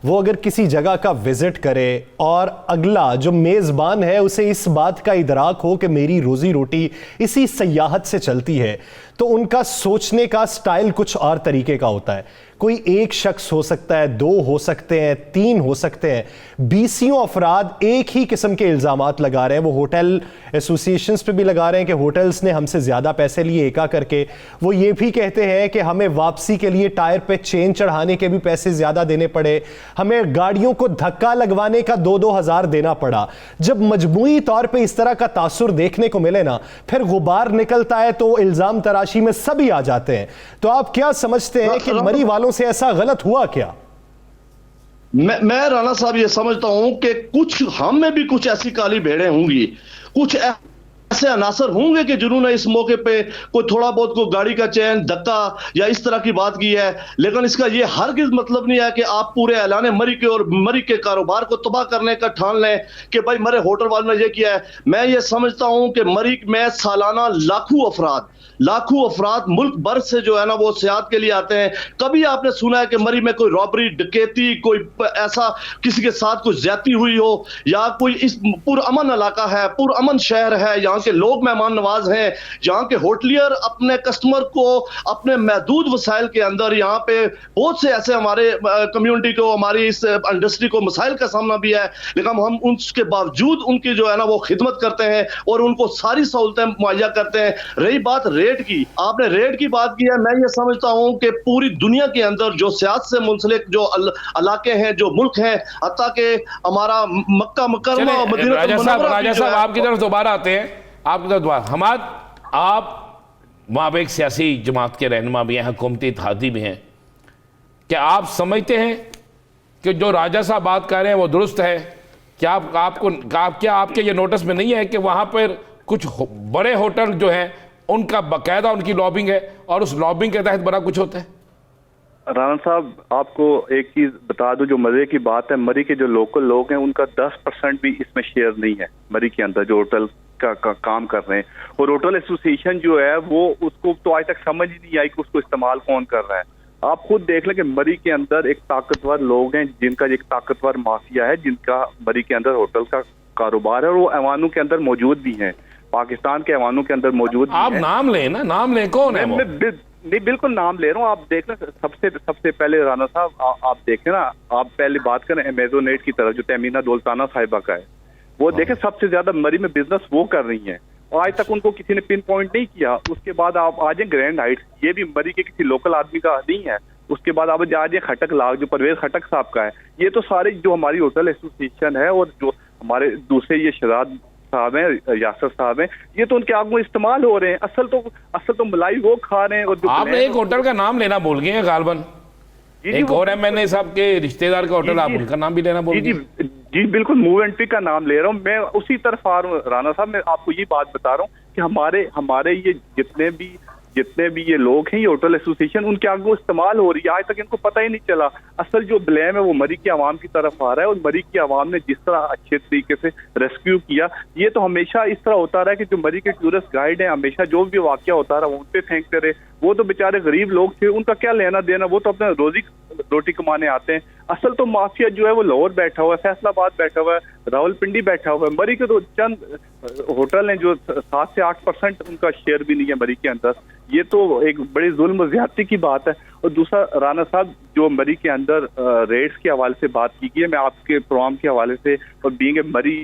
वो अगर किसी जगह का विजिट करे और अगला जो मेज़बान है उसे इस बात का इदराक हो कि मेरी रोजी रोटी इसी सयाहत से चलती है, तो उनका सोचने का स्टाइल कुछ और तरीके का होता है। कोई एक शख्स हो सकता है, 2 हो सकते हैं, 3 हो सकते हैं, 20 अफराद एक ही किस्म के इल्जामात लगा रहे हैं। वो होटल एसोसिएशंस पे भी लगा रहे हैं कि होटल्स ने हमसे ज़्यादा पैसे लिए एका करके। वो ये भी कहते हैं कि हमें वापसी के लिए टायर पे चेन चढ़ाने के भी पैसे ज़्यादा देने पड़े, हमें गाड़ियों को धक्का लगवाने का 2-2 हज़ार देना पड़ा। जब मजमूई तौर पे इस तरह का तासुर देखने को मिले ना, फिर गुबार निकलता है तो इल्जाम तराशी में सभी आ जाते हैं। तो आप क्या समझते हैं कि मरी वालों से ऐसा गलत हुआ क्या? मैं राणा साहब ये समझता हूं कि कुछ हम में भी कुछ ऐसी काली भेड़ें होंगी, कुछ ऐसे अनासर होंगे कि जिन्होंने इस मौके पे कोई थोड़ा बहुत को गाड़ी का चैन धक्का या इस तरह की बात की है, लेकिन इसका ये हरगिज मतलब नहीं है कि आप पूरे ऐलान मरी के और मरी के कारोबार को तबाह करने का ठान लें कि भाई मेरे होटल वालों ने ये किया है। मैं ये समझता हूं कि मरी में सालाना लाखों अफराद मुल्क भर से जो है ना वो सियाहत के लिए आते हैं। कभी आपने सुना है कि मरी में कोई रॉबरी, डकैती, कोई ऐसा किसी के साथ कोई ज्यादती हुई हो, या कोई इस पुरअमन इलाका है, पुरअमन शहर है, यहाँ के लोग मेहमान नवाज हैं, यहाँ के होटलियर अपने कस्टमर को अपने महदूद वसाइल के अंदर, यहाँ पे बहुत से ऐसे हमारे कम्युनिटी को, हमारी इस इंडस्ट्री को मसाइल का सामना भी है, लेकिन हम उसके बावजूद उनकी जो है ना वो खिदमत करते हैं और उनको सारी सहूलतें मुहैया करते हैं। रही बात रेट की, आपने रेट की बात की है, मैं ये समझता हूं कि पूरी दुनिया के अंदर जो सियासत से मुंसलिक जो इलाके हैं, जो मुल्क हैं, हत्ता के हमारा मक्का मुकर्रमा, मदीना राजा साहब आपकी तरफ दोबारा आते हैं, आपकी तरफ दोबारा। हमाद, आप वहां पे एक सियासी जमात के रहनुमा भी हैं, हुकूमती इत्तेहादी भी हैं, क्या आप समझते हैं कि जो राजा साहब बात कर रहे हैं वो दुरुस्त है? क्या आपके ये नोटिस में नहीं है कि वहां पर कुछ बड़े होटल जो हैं उनका बाकायदा उनकी लॉबिंग है और उस लॉबिंग के तहत बड़ा कुछ होता है? राणा साहब, आपको एक चीज बता दूं, जो मजे की बात है, मरी के जो लोकल लोग हैं उनका 10% भी इसमें शेयर नहीं है। मरी के अंदर जो होटल का काम कर रहे हैं, और होटल एसोसिएशन जो है वो उसको तो आज तक समझ ही नहीं आई कि उसको इस्तेमाल कौन कर रहा है। आप खुद देख लें कि मरी के अंदर एक ताकतवर लोग हैं, जिनका एक ताकतवर माफिया है, जिनका मरी के अंदर होटल का कारोबार है, और वो ऐवानों के अंदर मौजूद भी हैं, पाकिस्तान के ऐवानों के अंदर मौजूद। आप नाम लें ना, नाम लें, कौन है वो? नहीं, बिल्कुल नाम ले रहा हूँ। आप देख लें, सबसे पहले राणा साहब आप देखें ना, आप पहले बात करें अमेजोनेट की तरफ, जो तमीना दौलताना साहिबा का है, वो देखें सबसे ज्यादा मरी में बिजनेस वो कर रही हैं और आज तक उनको किसी ने पिन पॉइंट नहीं किया। उसके बाद आप आ जाए ग्रैंड हाइट्स, ये भी मरी के किसी लोकल आदमी का नहीं है। उसके बाद आप आ जाए खटक लाग, जो परवेज खटक साहब का है। ये तो सारे जो हमारी होटल एसोसिएशन है और जो हमारे दूसरे ये शहजाद साहब हैं, यासर साहब हैं, ये तो उनके आगे इस्तेमाल हो रहे हैं। असल तो मलाई वो खा रहे हैं। और आपने एक होटल का नाम लेना भूल गए हैं गालबन, एक और एमएनए साहब के रिश्तेदार का होटल, आप उनका नाम भी लेना भूल गए। जी बिल्कुल, मूव एंड पिक का नाम ले रहा हूँ मैं, उसी तरफ आ रहा हूँ। राणा साहब, मैं आपको ये बात बता रहा हूँ कि हमारे ये जितने भी ये लोग हैं, ये होटल एसोसिएशन, उनके आगे वो इस्तेमाल हो रही है। आज तक इनको पता ही नहीं चला। असल जो ब्लेम है वो मरी की आवाम की तरफ आ रहा है, और मरी की आवाम ने जिस तरह अच्छे तरीके से रेस्क्यू किया, ये तो हमेशा इस तरह होता रहा कि जो मरी के टूरिस्ट गाइड हैं, हमेशा जो भी वाकया होता रहा वो उन पे फेंकते रहे। वो तो बेचारे गरीब लोग थे, उनका क्या लेना देना, वो तो अपने रोटी कमाने आते हैं। असल तो माफिया जो है वो लाहौर बैठा हुआ है, फैसलाबाद बैठा हुआ है, रावलपिंडी बैठा हुआ है। मरी के तो चंद होटल हैं जो 7 से 8% उनका शेयर भी नहीं है मरी के अंदर। ये तो एक बड़ी जुल्म ज्यादती की बात है। और दूसरा राणा साहब, जो मरी के अंदर रेट्स के हवाले से बात की गई है, मैं आपके प्रोग्राम के हवाले से और बीइंग ए मरी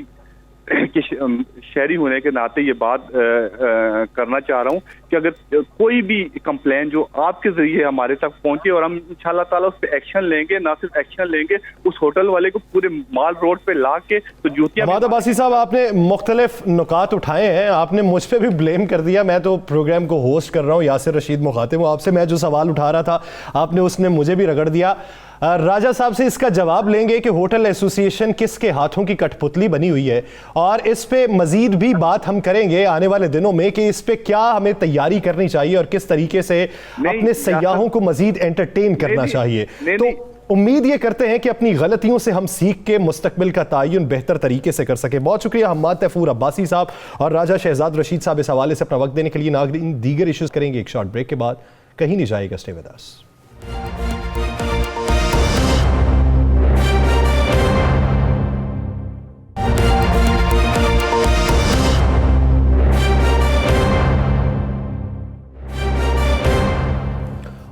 के शहरी होने के नाते ये बात करना चाह रहा हूँ कि अगर कोई भी कंप्लेन जो आपके जरिए हमारे तक पहुंचे, और हम इंशाल्लाह ताला उस पर एक्शन लेंगे, ना सिर्फ एक्शन लेंगे, उस होटल वाले को पूरे माल रोड पे ला के तो जूतियां। हमाद अब्बासी साहब, आपने मुख्तलिफ नुकात उठाए हैं, आपने मुझ पर भी ब्लेम कर दिया। मैं तो प्रोग्राम को होस्ट कर रहा हूँ, यासिर रशीद मुखातिब हूँ। आपसे मैं जो सवाल उठा रहा था आपने उसने मुझे भी रगड़ दिया। राजा साहब से इसका जवाब लेंगे कि होटल एसोसिएशन किसके हाथों की कठपुतली बनी हुई है, और इस पे मजीद भी बात हम करेंगे आने वाले दिनों में कि इस पे क्या हमें तैयारी करनी चाहिए और किस तरीके से अपने सयाहों को मजीद एंटरटेन करना चाहिए। तो उम्मीद ये करते हैं कि अपनी गलतियों से हम सीख के मुस्तकबिल का तयन बेहतर तरीके से कर सके। बहुत शुक्रिया हम्माद तैफूर अब्बासी साहब और राजा शहजाद रशीद साहब इस हवाले से अपना वक्त देने के लिए। नागरिक दीगर इश्यूज करेंगे एक शॉर्ट ब्रेक के बाद, कहीं नहीं जाएगा, stay with us.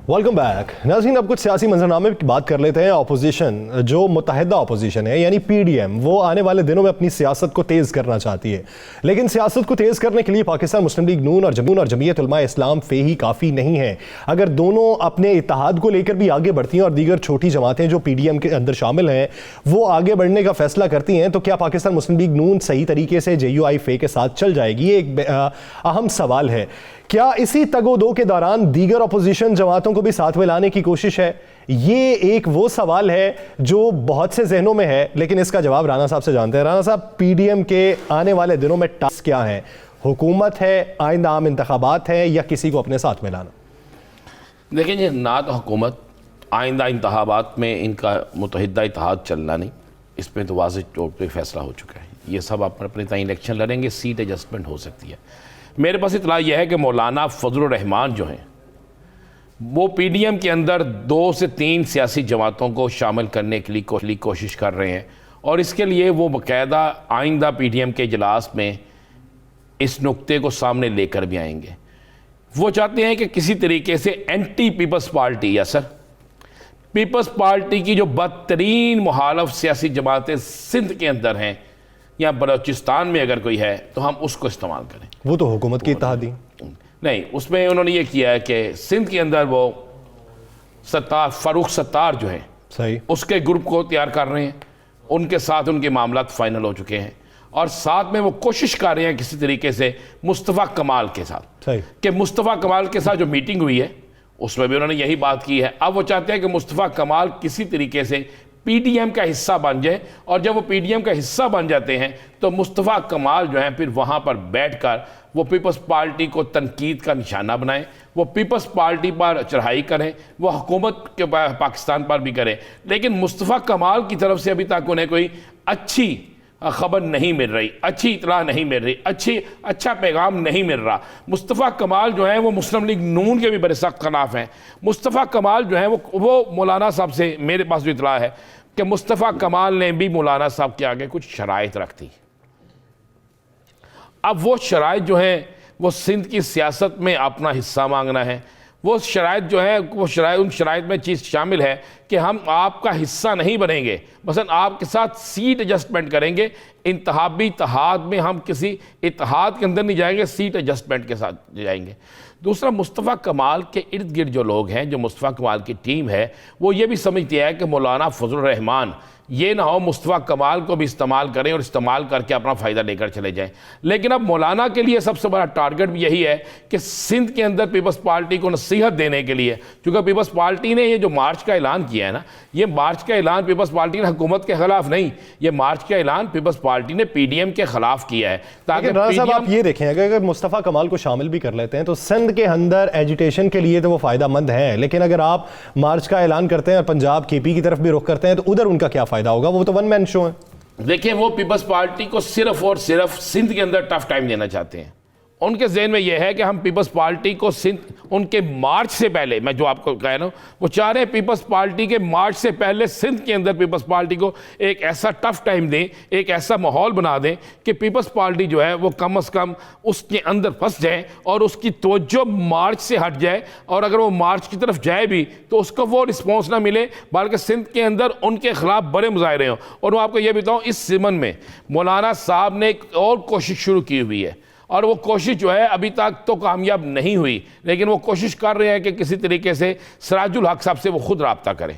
Welcome back नाज़रीन। अब कुछ सियासी मंजरनामे की बात कर लेते हैं। अपोजिशन जो मुत्तहिदा अपोजिशन है यानी पीडीएम, वो आने वाले दिनों में अपनी सियासत को तेज़ करना चाहती है, लेकिन सियासत को तेज़ करने के लिए पाकिस्तान मुस्लिम लीग नून और जमीयत उलमा इस्लाम फे ही काफ़ी नहीं है। अगर दोनों अपने इत्तेहाद को लेकर भी आगे बढ़ती हैं और दीगर छोटी जमातें जो पीडीएम के अंदर शामिल हैं वो आगे बढ़ने का फैसला करती हैं, तो क्या पाकिस्तान मुस्लिम लीग नून सही तरीके से JUI फे के साथ चल जाएगी? ये एक अहम सवाल है। क्या इसी तगो-दो के दौरान दीगर अपोजिशन जमातों को भी साथ में लाने की कोशिश है? ये एक वो सवाल है जो बहुत से जहनों में है, लेकिन इसका जवाब राना साहब से जानते हैं। राना साहब, पीडीएम के आने वाले दिनों में टास्क क्या है? हुकूमत है, आइंदा आम इंतखाबात है, या किसी को अपने साथ में लाना? देखिए जी, ना तो हुकूमत, आइंदा इंतखाबात में इनका मुत्तहिदा इत्तेहाद चलना नहीं, इस पर तो वाज़ेह तौर पर फैसला हो चुका है। ये सब अपने ताईं इलेक्शन लड़ेंगे, सीट एडजस्टमेंट हो सकती है। मेरे पास इतला यह है कि मौलाना फजलुर रहमान जो हैं वो पीडीएम के अंदर 2 से 3 सियासी जमातों को शामिल करने के लिए कोशिश कर रहे हैं, और इसके लिए वो बाकायदा आइंदा पीडीएम के इजलास में इस नुक्ते को सामने लेकर भी आएंगे। वो चाहते हैं कि किसी तरीके से एंटी पीपल्स पार्टी, या सर पीपल्स पार्टी की जो बदतरीन मुखालिफ सियासी जमातें सिंध के अंदर हैं या बलोचिस्तान में अगर कोई है तो हम उसको इस्तेमाल करें। वो तो हुकूमत की इत्तेहादी नहीं, उसमें उन्होंने ये किया है कि सिंध के अंदर वो फारूक सत्तार जो है सही उसके ग्रुप को तैयार कर रहे हैं, उनके साथ उनके मामलात फाइनल हो चुके हैं, और साथ में वो कोशिश कर रहे हैं किसी तरीके से मुस्तफ़ा कमाल के साथ कि मुस्तफ़ा कमाल के साथ जो मीटिंग हुई है उसमें भी उन्होंने यही बात की है। अब वो चाहते हैं कि मुस्तफ़ा कमाल किसी तरीके से पीडीएम का हिस्सा बन जाए, और जब वो पीडीएम का हिस्सा बन जाते हैं तो मुस्तफ़ा कमाल जो है फिर वहाँ पर बैठकर वो पीपल्स पार्टी को तनकीद का निशाना बनाएं, वो पीपल्स पार्टी पर चढ़ाई करें, वो हुकूमत के पाकिस्तान पर भी करें। लेकिन मुस्तफ़ा कमाल की तरफ से अभी तक उन्हें कोई अच्छी खबर नहीं मिल रही, अच्छी इतला नहीं मिल रही, अच्छा पैगाम नहीं मिल रहा। मुस्तफ़ा कमाल जो है वो मुस्लिम लीग नून के भी बड़े सख्त खिलाफ हैं। मुस्तफ़ा कमाल जो है वो मौलाना साहब से मेरे पास जो इतला है कि मुस्तफ़ा कमाल ने भी मौलाना साहब के आगे कुछ शराइत रख दी। अब वो शराइत जो है वो सिंध की सियासत में अपना हिस्सा मांगना है। वो शराइत जो है वो उन शराइत में चीज़ शामिल है कि हम आपका हिस्सा नहीं बनेंगे, मसलन आपके साथ सीट एडजस्टमेंट करेंगे। इंतहाबी इत्तेहाद में हम किसी इत्तेहाद के अंदर नहीं जाएंगे, सीट एडजस्टमेंट के साथ जाएंगे। दूसरा, मुस्तफ़ा कमाल के इर्द गिर्द जो लोग हैं, जो मुस्तफ़ा कमाल की टीम है, वो ये भी समझती है कि मौलाना फजलुर रहमान ये ना हो मुस्तफ़ा कमाल को भी इस्तेमाल करें और इस्तेमाल करके अपना फ़ायदा लेकर चले जाएं। लेकिन अब मौलाना के लिए सबसे बड़ा टारगेट भी यही है कि सिंध के अंदर पीपल्स पार्टी को नसीहत देने के लिए, क्योंकि पीपल्स पार्टी ने ये जो मार्च का ऐलान किया है ना, ये मार्च का ऐलान पीपल्स पार्टी ने हुकूमत के खिलाफ नहीं, ये मार्च का ऐलान पीपल्स पार्टी ने पीडीएम के खिलाफ किया है। ताकि साहब आप ये देखें, अगर मुस्तफ़ा कमाल को शामिल भी कर लेते हैं तो सिंध के अंदर एजिटेशन के लिए तो वो फ़ायदा मंद है, लेकिन अगर आप मार्च का ऐलान करते हैं और पंजाब KP की तरफ भी रुख करते हैं तो उधर उनका क्या फ़ायदा होगा? वो तो वन मैन शो है। देखिए, वो पीपल्स पार्टी को सिर्फ और सिर्फ सिंध के अंदर टफ टाइम देना चाहते हैं। उनके ज़हन में यह है कि हम पीपल्स पार्टी को सिंध, उनके मार्च से पहले, मैं जो आपको कह रहा हूँ, वो चाह रहे हैं पीपल्स पार्टी के मार्च से पहले सिंध के अंदर पीपल्स पार्टी को एक ऐसा टफ टाइम दें, एक ऐसा माहौल बना दें कि पीपल्स पार्टी जो है वो कम अज़ कम उसके अंदर फंस जाए और उसकी तवज्जो मार्च से हट जाए, और अगर वो मार्च की तरफ जाए भी तो उसको वो रिस्पॉन्स ना मिले, बल्कि सिंध के अंदर उनके खिलाफ बड़े मुजाहरे हों। और मैं आपको ये बताऊँ, इस ज़मन में मौलाना साहब ने एक और कोशिश शुरू की हुई है, और वो कोशिश जो है अभी तक तो कामयाब नहीं हुई, लेकिन वो कोशिश कर रहे हैं कि किसी तरीके से सिराजुल हक साहब से वो खुद रब्ता करें,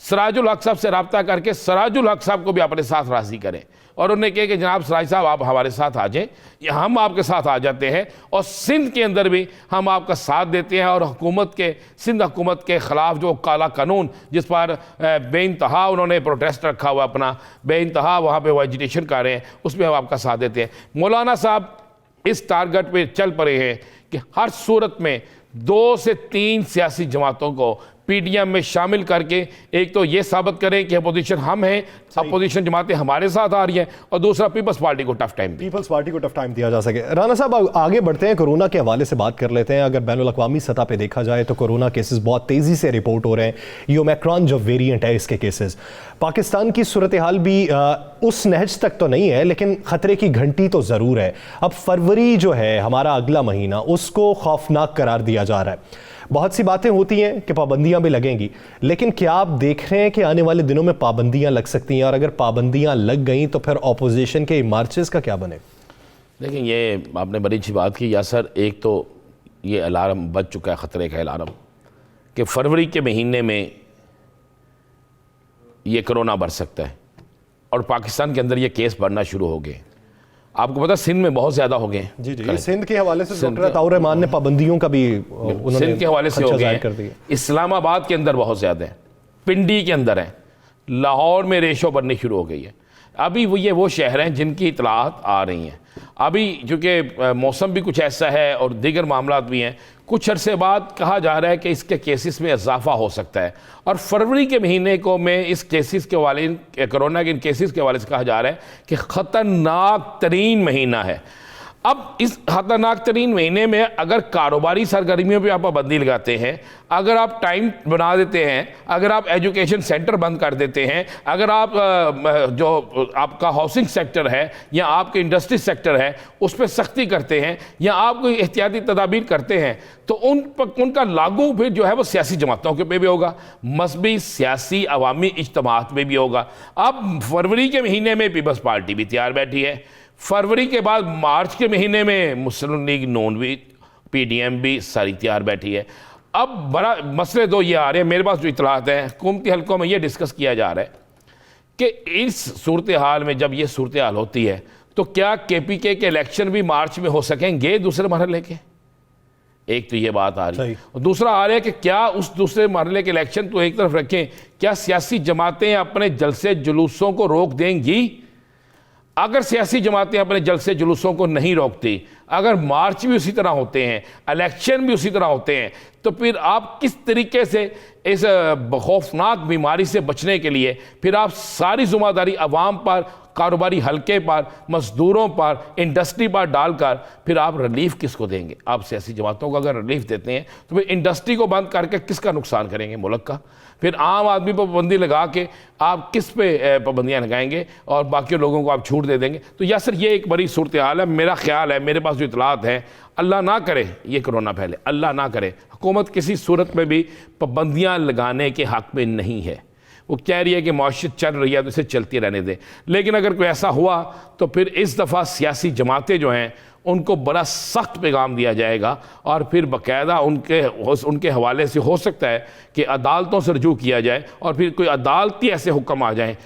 सिराजुल हक साहब से रब्ता करके सिराजुल हक साहब को भी अपने साथ राज़ी करें, और उन्हें कहे कि जनाब सिराज साहब आप हमारे साथ आ जाएं, या हम आपके साथ आ जाते हैं, और सिंध के अंदर भी हम आपका साथ देते हैं, और सिंध हुकूमत के ख़िलाफ़ जो काला कानून जिस पर बेइंतहा उन्होंने प्रोटेस्ट रखा हुआ, अपना बेइंतहा वहाँ पर वो एजिटेशन कर रहे हैं, उसमें हम आपका साथ देते हैं। मौलाना साहब इस टारगेट पे चल पड़े हैं कि हर सूरत में 2 से 3 सियासी जमातों को पीडीएम में शामिल करके एक तो ये साबित करें कि अपोजिशन हम हैं, अपोजिशन जमातें हमारे साथ आ रही हैं, और दूसरा पीपल्स पार्टी को टफ टाइम दिया जा सके। राना साहब आगे बढ़ते हैं, कोरोना के हवाले से बात कर लेते हैं। अगर बैनुल अक़वामी सतह पे देखा जाए तो कोरोना केसेस बहुत तेज़ी से रिपोर्ट हो रहे हैं। ये ओमिक्रॉन जो वेरिएंट है इसके केसेस, पाकिस्तान की सूरत हाल भी उस नहज तक तो नहीं है, लेकिन ख़तरे की घंटी तो ज़रूर है। अब फरवरी जो है हमारा अगला महीना, उसको खौफनाक करार दिया जा रहा है। बहुत सी बातें होती हैं कि पाबंदियां भी लगेंगी, लेकिन क्या आप देख रहे हैं कि आने वाले दिनों में पाबंदियां लग सकती हैं, और अगर पाबंदियां लग गई तो फिर ऑपोजिशन के मार्चेस का क्या बने? देखिए, ये आपने बड़ी अच्छी बात की यासर। एक तो ये अलार्म बज चुका है, ख़तरे का अलार्म, कि फरवरी के महीने में ये कोरोना बढ़ सकता है और पाकिस्तान के अंदर ये केस बढ़ना शुरू हो गए। आपको पता सिंध में बहुत ज़्यादा हो गए। जी, सिंध के हवाले से डॉक्टर अताउर रहमान ने पाबंदियों का भी उन्होंने सिंध के हवाले से हो गए कर दिया। इस्लामाबाद के अंदर बहुत ज़्यादा है, पिंडी के अंदर है, लाहौर में रेशो बढ़नी शुरू हो गई है। अभी वो शहर हैं जिनकी इतलात आ रही हैं। अभी चूँकि मौसम भी कुछ ऐसा है और दीगर मामलात भी हैं, कुछ अरसे बाद कहा जा रहा है कि इसके केसेस में इजाफा हो सकता है, और फरवरी के महीने को में इस केसेस के हवाले, कोरोना के इन केसेस के हवाले से कहा जा रहा है कि ख़तरनाक तरीन महीना है। अब इस खतरनाक तरीन महीने में अगर कारोबारी सरगर्मियों पे आप पाबंदी लगाते हैं, अगर आप टाइम बना देते हैं, अगर आप एजुकेशन सेंटर बंद कर देते हैं, अगर आप जो आपका हाउसिंग सेक्टर है या आपके इंडस्ट्री सेक्टर है उस पर सख्ती करते हैं, या आप कोई एहतियाती तदाबीर करते हैं, तो उनका लागू फिर जो है वो सियासी जमातों के पे भी होगा, मजहबी सियासी अवामी इज्तिमात में भी होगा। अब फरवरी के महीने में पीपल्स पार्टी भी तैयार बैठी है, फरवरी के बाद मार्च के महीने में मुस्लिम लीग नून भी, PDM भी सारी तैयार बैठी है। अब बड़ा मसले दो ये आ रहे हैं, मेरे पास जो इतलात हैं हुकूमती हलकों में ये डिस्कस किया जा रहा है कि इस सूरत हाल में जब ये सूरत हाल होती है तो क्या KPK के इलेक्शन भी मार्च में हो सकेंगे दूसरे मरहले के? एक तो ये बात आ रही है, और दूसरा आ रहा है कि क्या उस दूसरे मरहले के इलेक्शन तो एक तरफ रखें, क्या सियासी जमातें अपने जलसे जुलूसों को रोक देंगी? अगर सियासी जमातें अपने जलसे जुलूसों को नहीं रोकती, अगर मार्च भी उसी तरह होते हैं, इलेक्शन भी उसी तरह होते हैं, तो फिर आप किस तरीके से इस खौफनाक बीमारी से बचने के लिए फिर आप सारी जिम्मेदारी अवाम पर, कारोबारी हलके पर, मजदूरों पर, इंडस्ट्री पर डालकर फिर आप रिलीफ किसको देंगे? आप सियासी जमातों को अगर रिलीफ देते हैं तो फिर इंडस्ट्री को बंद करके किसका नुकसान करेंगे? मुल्क का। फिर आम आदमी पर पाबंदी लगा के आप किस पे पाबंदियाँ लगाएंगे और बाकी लोगों को आप छूट दे देंगे? तो या सर ये एक बड़ी सूरत हाल है। मेरा ख्याल है, मेरे पास जो इतलात है, अल्लाह ना करे ये कोरोना फैले, अल्लाह ना करे, हुकूमत किसी सूरत में भी पाबंदियाँ लगाने के हक़ में नहीं है। वो कह रही है कि मौशियत चल रही है तो इसे चलती रहने दे, लेकिन अगर कोई ऐसा हुआ तो फिर इस दफ़ा सियासी जमातें जो हैं उनको बड़ा सख्त पैगाम दिया जाएगा, और फिर बाकायदा उनके हवाले से हो सकता है कि अदालतों से रजू किया जाए और फिर कोई अदालती ऐसे हुक्म आ जाएं,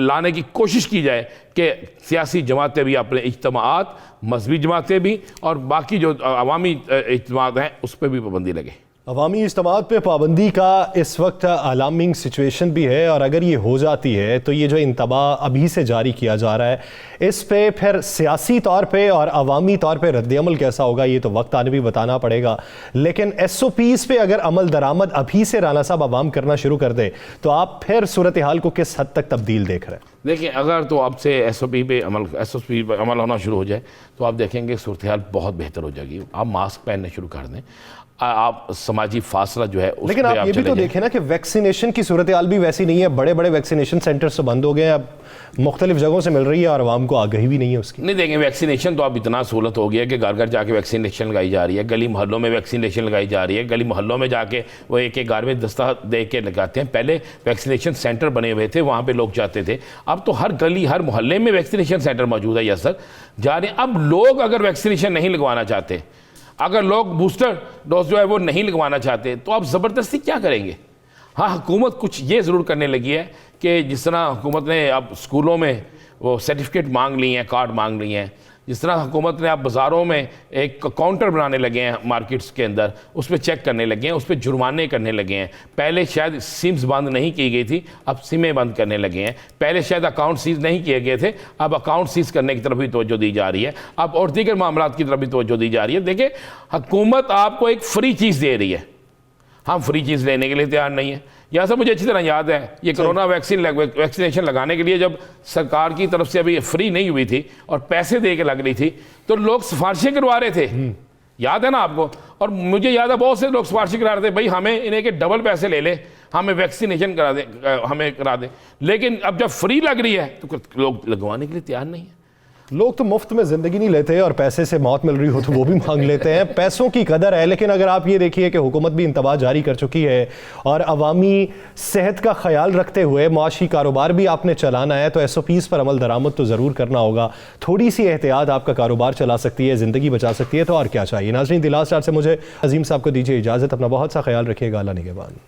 लाने की कोशिश की जाए कि सियासी जमातें भी अपने इज्तिमात, मजहबी जमातें भी और बाकी जो अवामी इज्तिमात हैं उस पर भी पाबंदी लगे। अवामी इज्तिमात पे पाबंदी का इस वक्त अलार्मिंग सिचुएशन भी है, और अगर ये हो जाती है तो ये जो इंतबाह अभी से जारी किया जा रहा है, इस पे फिर सियासी तौर पे और अवामी तौर पे रद्द-ए-अमल कैसा होगा ये तो वक्त आने भी बताना पड़ेगा। लेकिन SOPs पे अगर अमल दरामद अभी से राना साहब अवाम करना शुरू कर दे तो आप फिर सूरत हाल को किस हद तक तब्दील देख रहे हैं? देखिए, अगर तो अब से SOP पे अमल होना शुरू हो जाए तो आप देखेंगे सूरत हाल बहुत बेहतर हो जाएगी। आप मास्क पहनने शुरू कर दें, आप समाजी फासला जो है उस लेकिन आप ये भी तो देखें ना कि वैक्सीनेशन की सूरत हाल भी वैसी नहीं है। बड़े बड़े वैक्सीनेशन सेंटर्स तो बंद हो गए, अब मुख्तलिफ जगहों से मिल रही है और आवाम को आगाही भी नहीं है उसकी। नहीं देंगे वैक्सीनेशन तो अब इतना सहूलत हो गया है कि घर घर जाके वैक्सीनेशन लगाई जा रही है, गली मोहल्लों में वैक्सीनेशन लगाई जा रही है, गली मोहल्लों में जाके वो एक एक घर में दस्ता दे के लगाते हैं। पहले वैक्सीनेशन सेंटर बने हुए थे, वहाँ पर लोग जाते थे, अब तो हर गली हर मोहल्ले में वैक्सीनेशन सेंटर मौजूद है। यस सर, जा रहे हैं। अब लोग अगर वैक्सीनेशन नहीं लगवाना चाहते, अगर लोग बूस्टर डोज जो है वो नहीं लगवाना चाहते, तो आप ज़बरदस्ती क्या करेंगे? हाँ, हुकूमत कुछ ये ज़रूर करने लगी है कि जिस तरह हुकूमत ने अब स्कूलों में वो सर्टिफिकेट मांग ली हैं, कार्ड मांग लिए हैं, जिस तरह हुकूमत ने अब बाज़ारों में एक काउंटर बनाने लगे हैं मार्केट्स के अंदर, उस पर चेक करने लगे हैं, उस पर जुर्माने करने लगे हैं। पहले शायद सिम्स बंद नहीं की गई थी, अब सिमें बंद करने लगे हैं। पहले शायद अकाउंट सीज नहीं किए गए थे, अब अकाउंट सीज करने की तरफ भी तवज्जो दी जा रही है, अब और दीगर मामलात की तरफ भी तवज्जो दी जा रही है। देखिए, हुकूमत आपको एक फ्री चीज़ दे रही है, हम फ्री चीज़ लेने के लिए तैयार नहीं है। यहाँ से मुझे अच्छी तरह याद है, ये कोरोना वैक्सीनेशन लगाने के लिए जब सरकार की तरफ से अभी फ्री नहीं हुई थी और पैसे दे के लग रही थी, तो लोग सिफारिशें करवा रहे थे, याद है ना आपको? और मुझे याद है बहुत से लोग सिफारिशें करा रहे थे, भाई हमें इन्हें के डबल पैसे ले ले, हमें वैक्सीनेशन करा दे, हमें करा दे। लेकिन अब जब फ्री लग रही है तो लोग लगवाने के लिए तैयार नहीं है। लोग तो मुफ्त में ज़िंदगी नहीं लेते और पैसे से मौत मिल रही हो तो वो भी मांग लेते हैं। पैसों की कदर है, लेकिन अगर आप ये देखिए कि हुकूमत भी इंतबाह जारी कर चुकी है और अवामी सेहत का ख्याल रखते हुए माशी कारोबार भी आपने चलाना है, तो SOPs पर अमल दरामद तो ज़रूर करना होगा। थोड़ी सी एहतियात आपका कारोबार चला सकती है, ज़िंदगी बचा सकती है, तो और क्या चाहिए। नाज़रीन, द लास्ट आवर से मुझे अजीम साहब को दीजिए इजाज़त। अपना बहुत सा ख्याल रखिएगा। अल्लाह निगहबान।